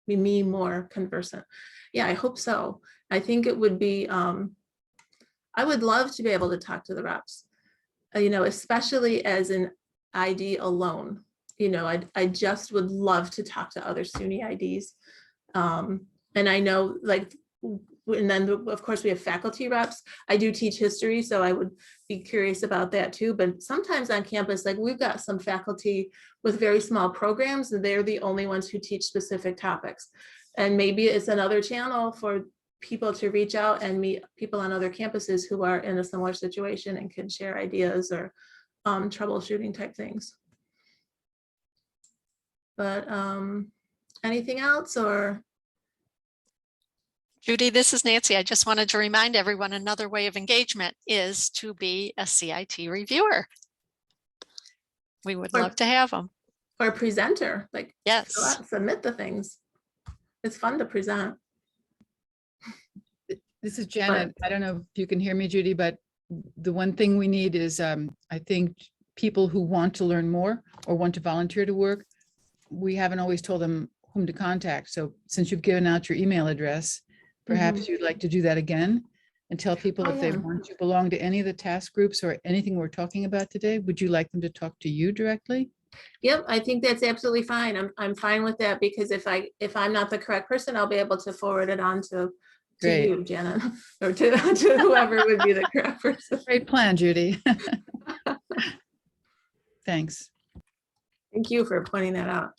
me more conversant. Yeah, I hope so. I think it would be, I would love to be able to talk to the reps, especially as an ID alone. I just would love to talk to other SUNY IDs. And I know, and then of course we have faculty reps. I do teach history, so I would be curious about that too. But sometimes on campus, we've got some faculty with very small programs, and they're the only ones who teach specific topics. And maybe it's another channel for people to reach out and meet people on other campuses who are in a similar situation and can share ideas or troubleshooting type things. But anything else or? Judy, this is Nancy. I just wanted to remind everyone another way of engagement is to be a CIT reviewer. We would love to have them. Or a presenter, like Yes. fill out, submit the things. It's fun to present. This is Janet. I don't know if you can hear me, Judy, but the one thing we need is, I think people who want to learn more or want to volunteer to work, we haven't always told them whom to contact. So since you've given out your email address, perhaps you'd like to do that again and tell people if they want to belong to any of the task groups or anything we're talking about today, would you like them to talk to you directly? Yep, I think that's absolutely fine. I'm fine with that because if I'm not the correct person, I'll be able to forward it on to Great. you, Janet, or to whoever would be the correct person. Great plan, Judy. Thanks. Thank you for pointing that out.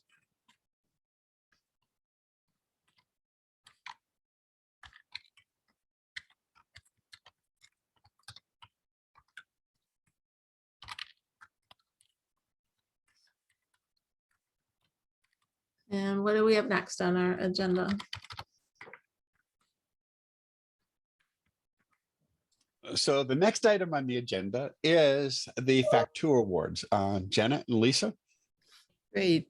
And what do we have next on our agenda? So the next item on the agenda is the FACT2 Awards. Janet and Lisa. Great.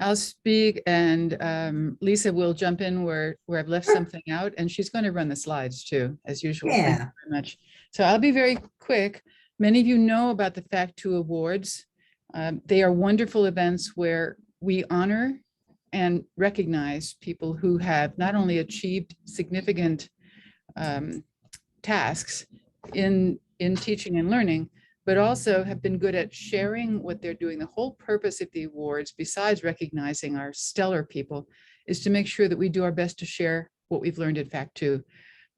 I'll speak and Lisa will jump in where I've left something out, and she's going to run the slides too, as usual. Thank you Yeah. very much. So I'll be very quick. Many of you know about the FACT2 Awards. They are wonderful events where we honor and recognize people who have not only achieved significant tasks in teaching and learning, but also have been good at sharing what they're doing. The whole purpose of the awards, besides recognizing our stellar people, is to make sure that we do our best to share what we've learned at FACT2.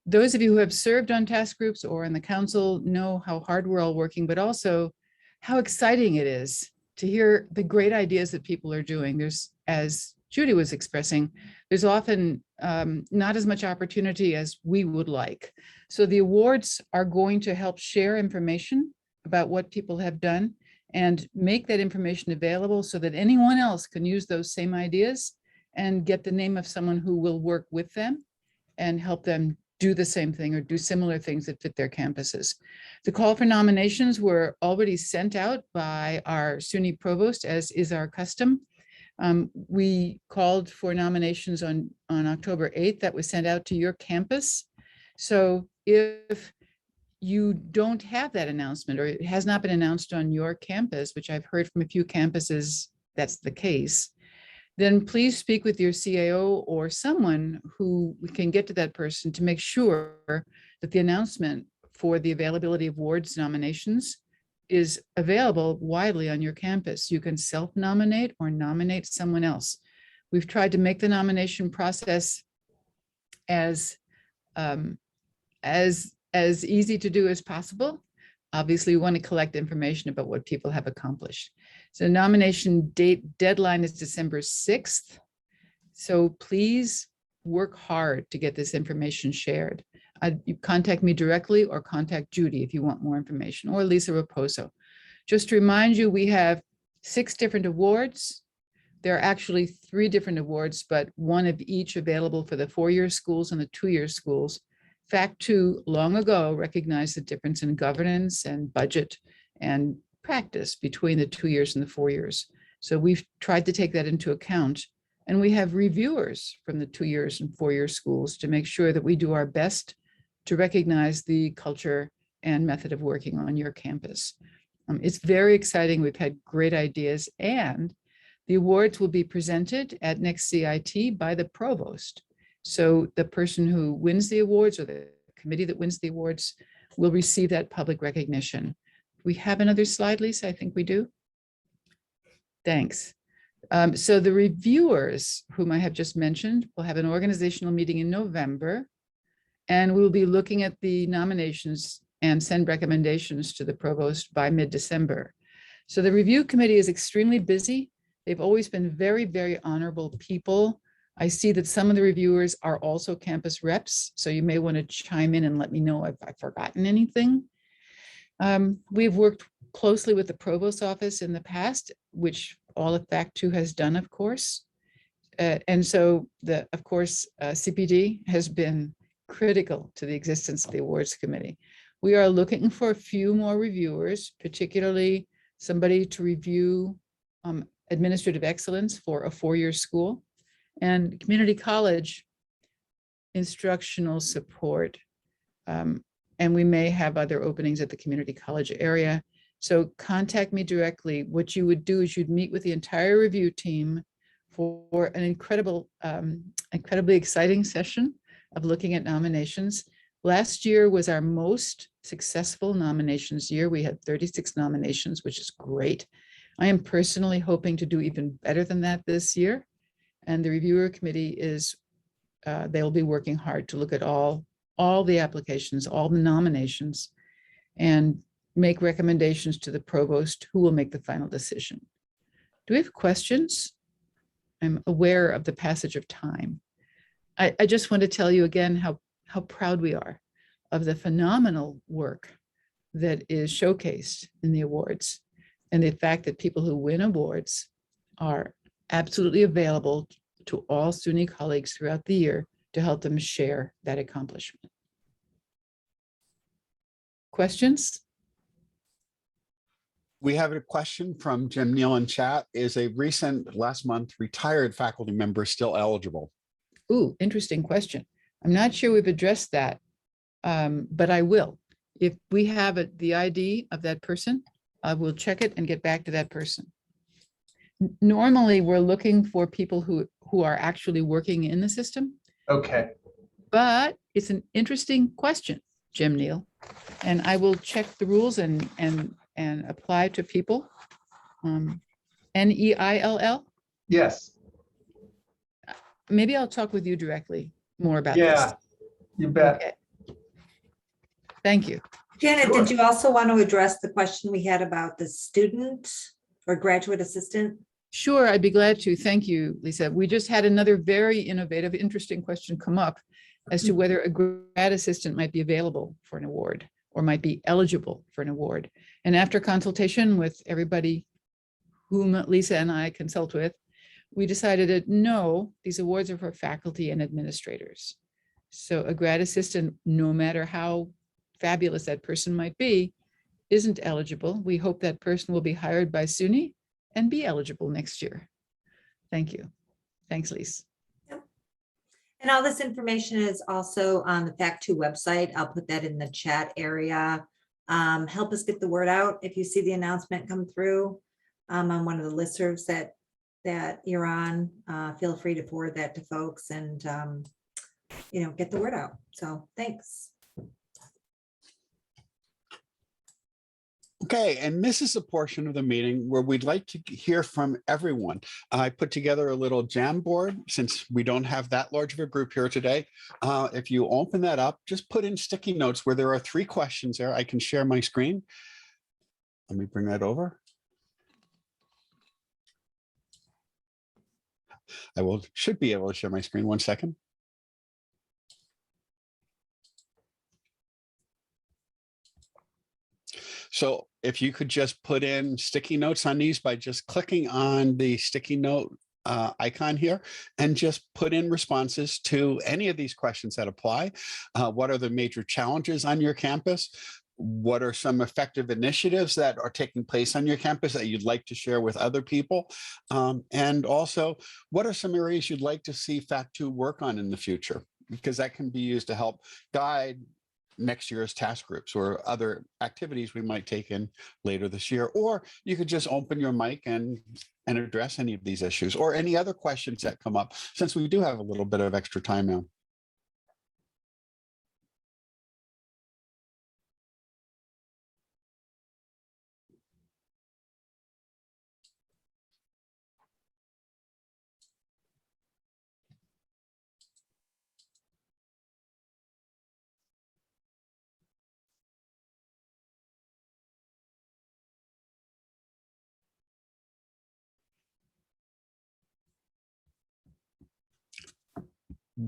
Those of you who have served on task groups or in the council know how hard we're all working, but also how exciting it is to hear the great ideas that people are doing. There's, as Judy was expressing, there's often not as much opportunity as we would like. So the awards are going to help share information about what people have done and make that information available so that anyone else can use those same ideas and get the name of someone who will work with them and help them do the same thing or do similar things that fit their campuses. The call for nominations were already sent out by our SUNY Provost, as is our custom. We called for nominations on October 8th. That was sent out to your campus. So if you don't have that announcement or it has not been announced on your campus, which I've heard from a few campuses that's the case, then please speak with your CAO or someone who can get to that person to make sure that the announcement for the availability of awards nominations is available widely on your campus. You can self-nominate or nominate someone else. We've tried to make the nomination process as easy to do as possible. Obviously, we want to collect information about what people have accomplished. So nomination deadline is December 6th. So please work hard to get this information shared. You contact me directly or contact Judy if you want more information, or Lisa Raposo. Just to remind you, we have 6 different awards. There are actually 3 different awards, but one of each available for the 4-year schools and the 2-year schools. FACT2 long ago recognized the difference in governance and budget and practice between the 2 years and the 4 years. So we've tried to take that into account. And we have reviewers from the 2 years and 4-year schools to make sure that we do our best to recognize the culture and method of working on your campus. It's very exciting. We've had great ideas, and the awards will be presented at next CIT by the provost. So the person who wins the awards or the committee that wins the awards will receive that public recognition. We have another slide, Lisa? I think we do. Thanks. So the reviewers, whom I have just mentioned, will have an organizational meeting in November, and we'll be looking at the nominations and send recommendations to the provost by mid-December. So the review committee is extremely busy. They've always been very, very honorable people. I see that some of the reviewers are also campus reps, so you may want to chime in and let me know if I've forgotten anything. We've worked closely with the provost office in the past, which all of FACT2 has done, of course. And so of course, CPD has been critical to the existence of the awards committee. We are looking for a few more reviewers, particularly somebody to review administrative excellence for a four-year school and community college instructional support. And we may have other openings at the community college area. So contact me directly. What you would do is you'd meet with the entire review team for an incredibly exciting session of looking at nominations. Last year was our most successful nominations year. We had 36 nominations, which is great. I am personally hoping to do even better than that this year. And the reviewer committee is, they'll be working hard to look at all the applications, all the nominations, and make recommendations to the provost, who will make the final decision. Do we have questions? I'm aware of the passage of time. I just want to tell you again how proud we are of the phenomenal work that is showcased in the awards, and the fact that people who win awards are absolutely available to all SUNY colleagues throughout the year to help them share that accomplishment. Questions? We have a question from Jim Neal in chat. Is a recent last month retired faculty member still eligible? Ooh, interesting question. I'm not sure we've addressed that, but I will. If we have the ID of that person, I will check it and get back to that person. Normally, we're looking for people who are actually working in the system, Okay, but it's an interesting question, Jim Neal, and I will check the rules and apply to people. N-E-I-L-L? yes, Maybe I'll talk with you directly more about this. yeah, you bet. Okay. Thank you. Janet, Sure. did you also want to address the question we had about the student or graduate assistant? Sure, I'd be glad to. Thank you, Lisa. We just had another very innovative, interesting question come up as to whether a grad assistant might be available for an award or might be eligible for an award. And after consultation with everybody whom Lisa and I consult with, we decided that no, these awards are for faculty and administrators. So a grad assistant, no matter how fabulous that person might be, isn't eligible. We hope that person will be hired by SUNY and be eligible next year. Thank you. Thanks, Lisa. And all this information is also on the FACT2 website. I'll put that in the chat area. Help us get the word out. If you see the announcement come through on one of the listservs that you're on, feel free to forward that to folks and get the word out. So thanks. Okay, and this is a portion of the meeting where we'd like to hear from everyone. I put together a little jam board since we don't have that large of a group here today. If you open that up, just put in sticky notes where there are 3 questions there. I can share my screen. Let me bring that over. Should be able to share my screen. 1 second. So if you could just put in sticky notes on these by just clicking on the sticky note icon here and just put in responses to any of these questions that apply. What are the major challenges on your campus? What are some effective initiatives that are taking place on your campus that you'd like to share with other people? And also, what are some areas you'd like to see FACT2 work on in the future? Because that can be used to help guide next year's task groups or other activities we might take in later this year. Or you could just open your mic and address any of these issues or any other questions that come up, since we do have a little bit of extra time now.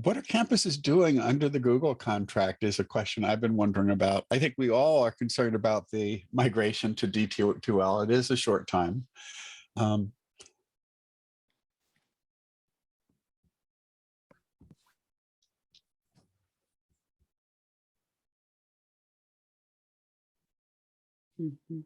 What are campuses doing under the Google contract is a question I've been wondering about. I think we all are concerned about the migration to D2L. It is a short time. Mhm.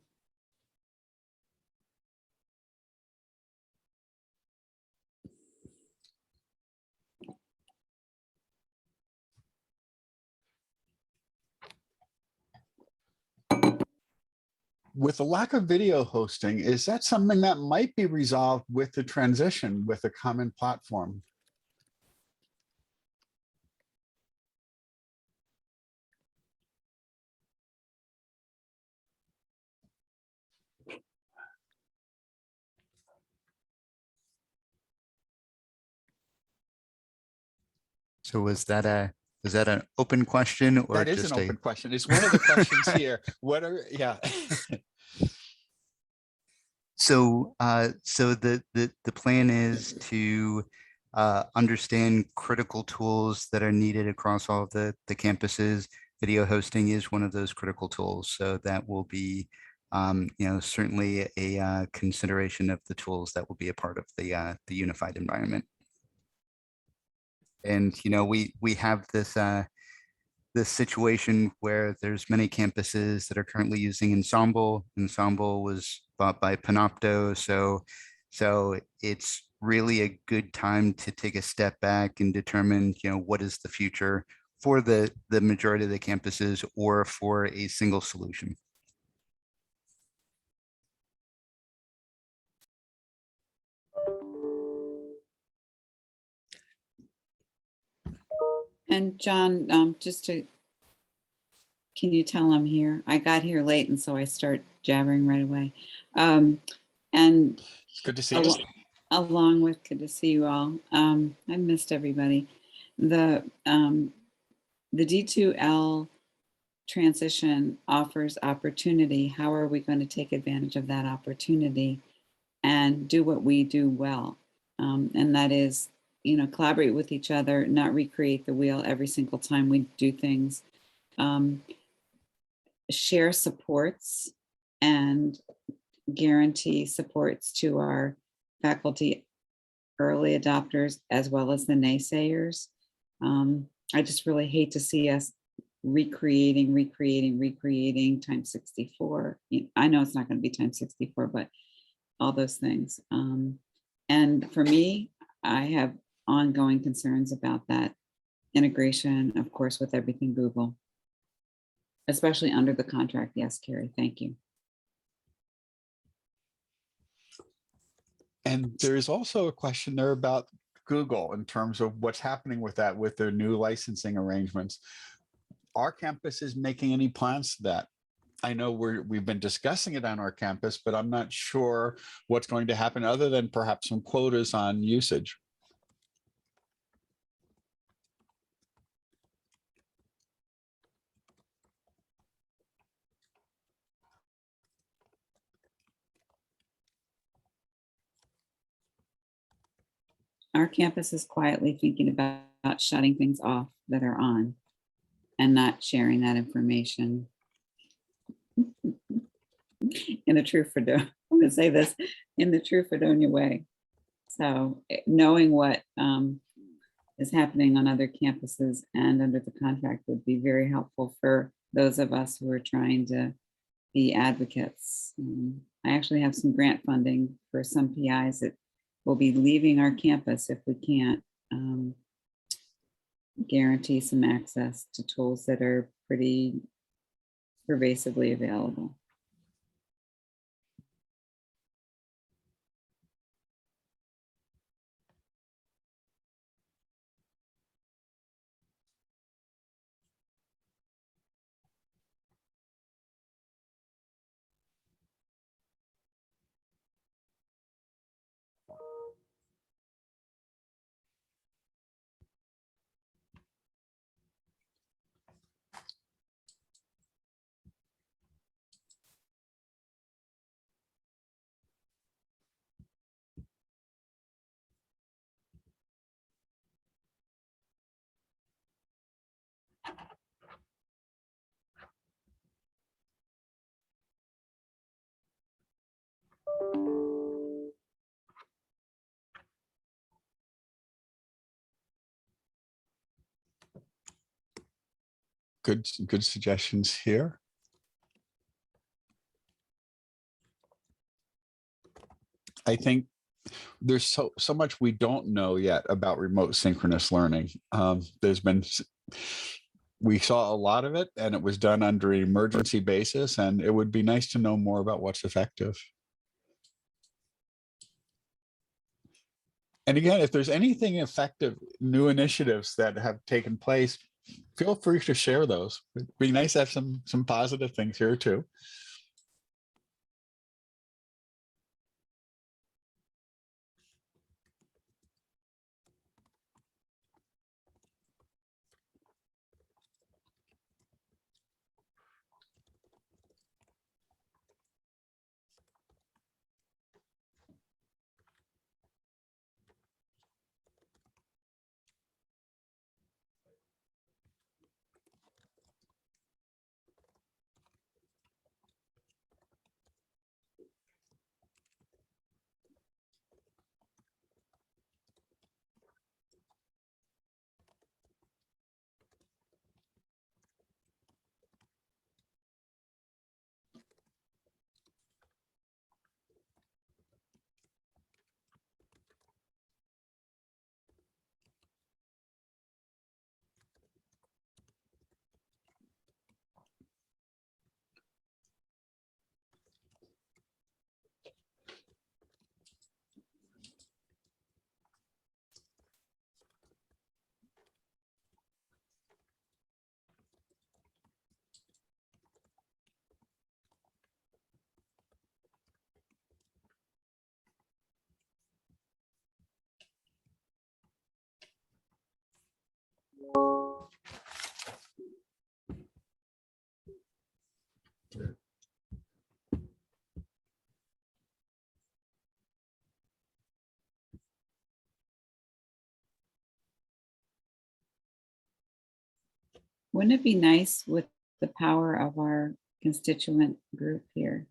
With the lack of video hosting, is that something that might be resolved with the transition with a common platform? So was that an open question or That is an just a? open question. It's one of the questions here. What are, yeah. So, so the plan is to understand critical tools that are needed across all of the campuses. Video hosting is one of those critical tools. So that will be, certainly a consideration of the tools that will be a part of the unified environment. And, we have this situation where there's many campuses that are currently using Ensemble. Ensemble was bought by Panopto, so it's really a good time to take a step back and determine, what is the future for the majority of the campuses or for a single solution. And John, can you tell I'm here? I got here late and so I start jabbering right away. And It's good to see you. along with, good to see you all. I missed everybody. The D2L transition offers opportunity. How are we going to take advantage of that opportunity and do what we do well? And that is, collaborate with each other, not recreate the wheel every single time we do things. Share supports and guarantee supports to our faculty early adopters as well as the naysayers. I just really hate to see us recreating times 64. I know it's not going to be times 64, but all those things. And for me, I have ongoing concerns about that integration, of course, with everything Google, especially under the contract. Yes, Carrie, thank you. And there's also a question there about Google in terms of what's happening with that, with their new licensing arrangements. Our campus is making any plans to that? I know we've been discussing it on our campus, but I'm not sure what's going to happen other than perhaps some quotas on usage. Our campus is quietly thinking about shutting things off that are on and not sharing that information. In the true Fredonia, I'm going to say this, in the true Fredonia way. So knowing what is happening on other campuses and under the contract would be very helpful for those of us who are trying to be advocates. I actually have some grant funding for some PIs that will be leaving our campus if we can't guarantee some access to tools that are pretty pervasively available. Good suggestions here. I think there's so much we don't know yet about remote synchronous learning. We saw a lot of it, and it was done under an emergency basis, and it would be nice to know more about what's effective. And again, if there's anything effective, new initiatives that have taken place, feel free to share those. It'd be nice to have some positive things here too. Wouldn't it be nice with the power of our constituent group here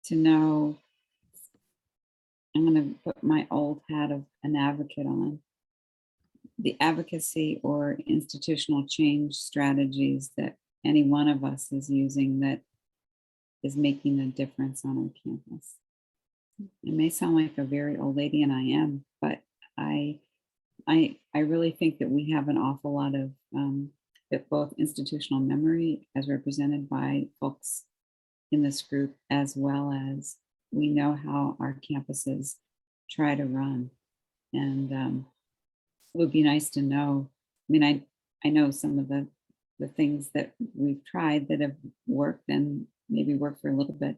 to know, I'm going to put my old hat of an advocate on, the advocacy or institutional change strategies that any one of us is using that is making a difference on our campus. It may sound like a very old lady, and I am, but I really think that we have an awful lot of both institutional memory as represented by folks in this group, as well as we know how our campuses try to run. And it would be nice to know. I mean, I know some of the things that we've tried that have worked and maybe worked for a little bit.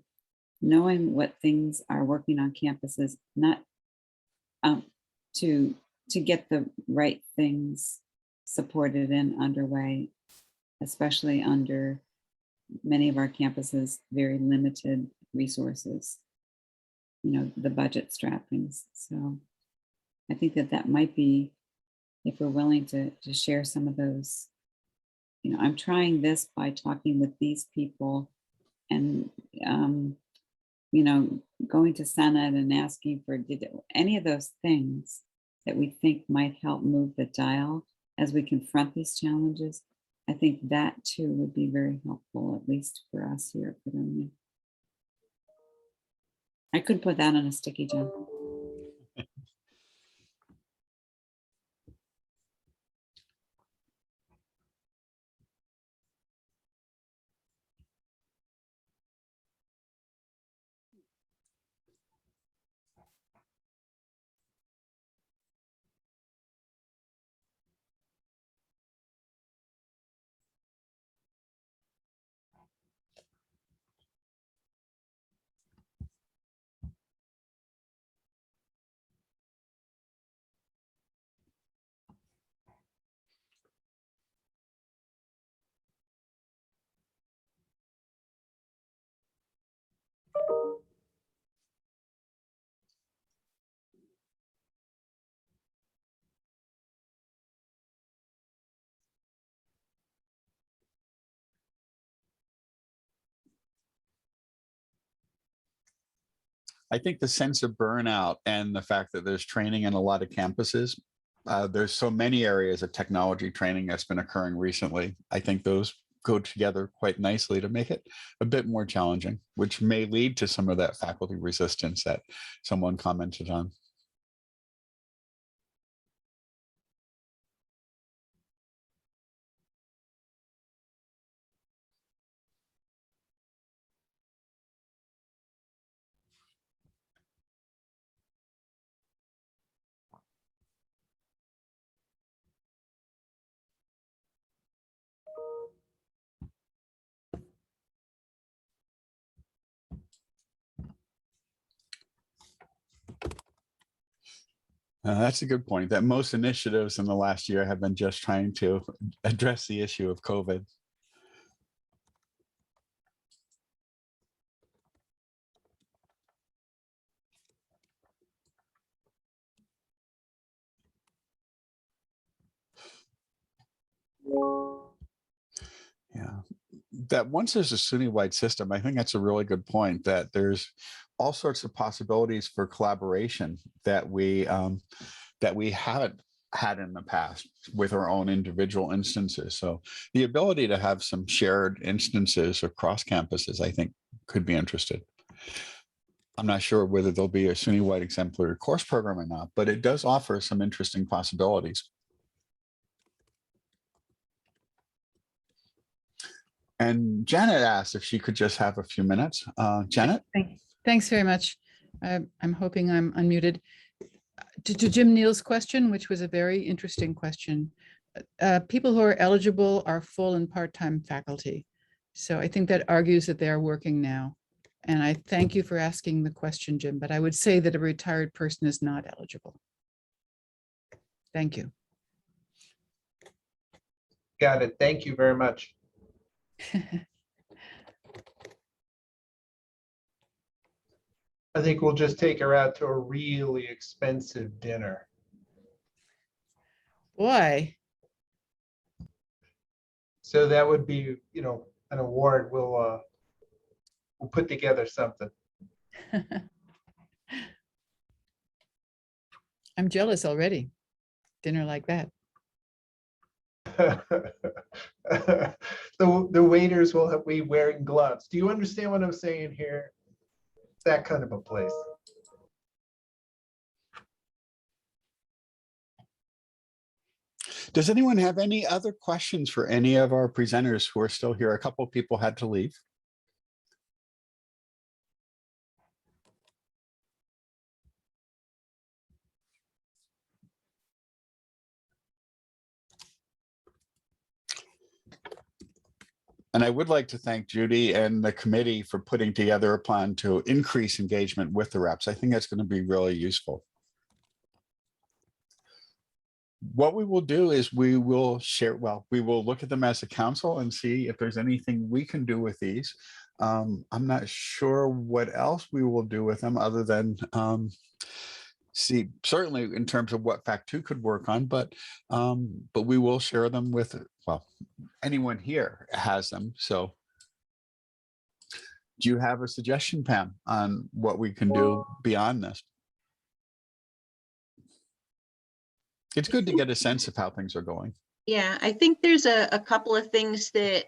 Knowing what things are working on campuses, not to get the right things supported and underway, especially under many of our campuses, very limited resources, you know, the budget strappings. So I think that might be, if we're willing to share some of those, you know, I'm trying this by talking with these people and, you know, going to Senate and asking for any of those things that we think might help move the dial as we confront these challenges. I think that too would be very helpful, at least for us here at Fredonia. I could put that on a sticky, John. I think the sense of burnout and the fact that there's training in a lot of campuses, there's so many areas of technology training that's been occurring recently. I think those go together quite nicely to make it a bit more challenging, which may lead to some of that faculty resistance that someone commented on. That's a good point, that most initiatives in the last year have been just trying to address the issue of COVID. Yeah, that once there's a SUNY-wide system, I think that's a really good point, that there's all sorts of possibilities for collaboration that we haven't had in the past with our own individual instances. So the ability to have some shared instances across campuses, I think, could be interesting. I'm not sure whether there'll be a SUNY-wide exemplary course program or not, but it does offer some interesting possibilities. And Janet asked if she could just have a few minutes. Janet? Thanks very much. I'm hoping I'm unmuted. To Jim Neal's question, which was a very interesting question, people who are eligible are full and part-time faculty. So I think that argues that they are working now. And I thank you for asking the question, Jim, but I would say that a retired person is not eligible. Thank you. Got it. Thank you very much. I think we'll just take her out to a really expensive dinner. Why? So that would be, you know, an award. We'll put together something. I'm jealous already. Dinner like that. The waiters will be wearing gloves. Do you understand what I'm saying here? It's that kind of a place. Does anyone have any other questions for any of our presenters who are still here? A couple of people had to leave. And I would like to thank Judy and the committee for putting together a plan to increase engagement with the reps. I think that's going to be really useful. What we will do is we will share, well, we will look at them as a council and see if there's anything we can do with these. I'm not sure what else we will do with them other than see, certainly in terms of what FACT2 could work on, but we will share them with, well, anyone here has them. So do you have a suggestion, Pam, on what we can do beyond this? It's good to get a sense of how things are going. Yeah, I think there's a couple of things that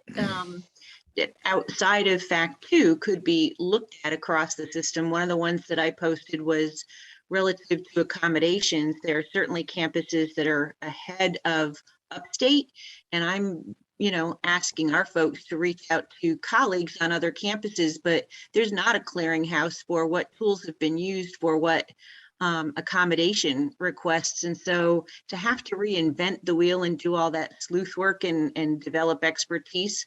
that outside of FACT2 could be looked at across the system. One of the ones that I posted was relative to accommodations. There are certainly campuses that are ahead of upstate, and I'm, you know, asking our folks to reach out to colleagues on other campuses, but there's not a clearinghouse for what tools have been used for what accommodation requests. And so to have to reinvent the wheel and do all that sleuth work and develop expertise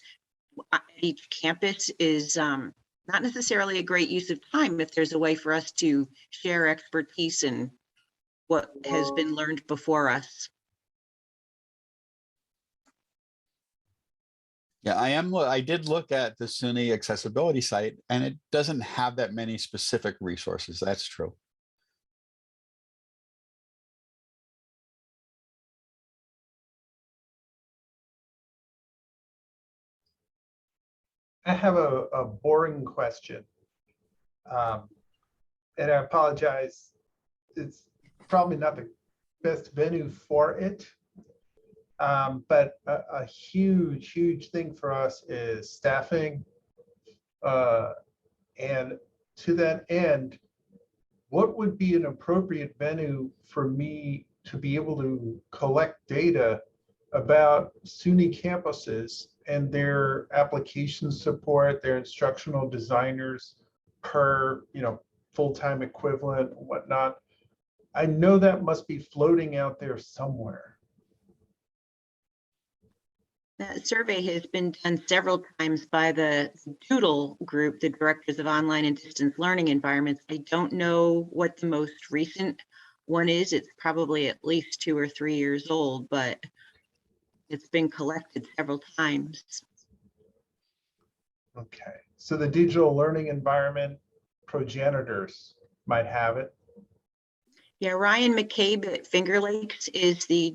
at each campus is not necessarily a great use of time if there's a way for us to share expertise and what has been learned before us. Yeah, I did look at the SUNY accessibility site and it doesn't have that many specific resources. That's true. I have a boring question. And I apologize. It's probably not the best venue for it. But a huge thing for us is staffing. And to that end, what would be an appropriate venue for me to be able to collect data about SUNY campuses and their application support, their instructional designers per, full-time equivalent and whatnot? I know that must be floating out there somewhere. That survey has been done several times by the Dle group, the Directors of Online and Distance Learning Environments. I don't know what the most recent one is. It's probably at least 2 or 3 years old, but it's been collected several times. Okay, so the digital learning environment progenitors might have it. Yeah, Ryan McCabe at Finger Lakes is the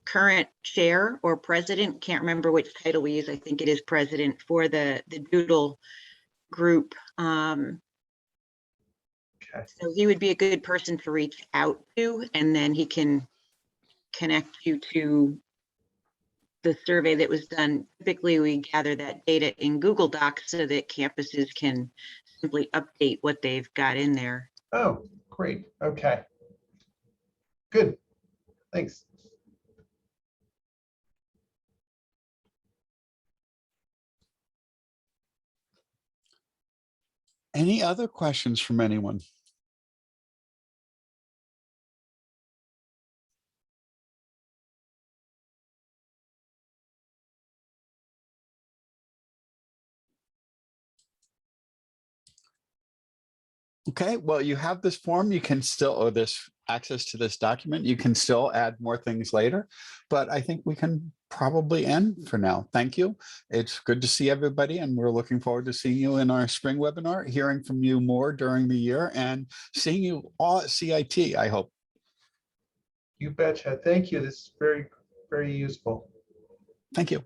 current chair or president. Can't remember which title we use. I think it is president for the Dle group. Okay. So he would be a good person to reach out to, and then he can connect you to the survey that was done. Typically, we gather that data in Google Docs so that campuses can simply update what they've got in there. Oh, great. Okay. Good. Thanks. Any other questions from anyone? Okay, well, you have this form, you can still, or this access to this document, you can still add more things later, but I think we can probably end for now. Thank you. It's good to see everybody, and we're looking forward to seeing you in our spring webinar, hearing from you more during the year, and seeing you all at CIT, I hope. You betcha. Thank you. This is very, very useful. Thank you.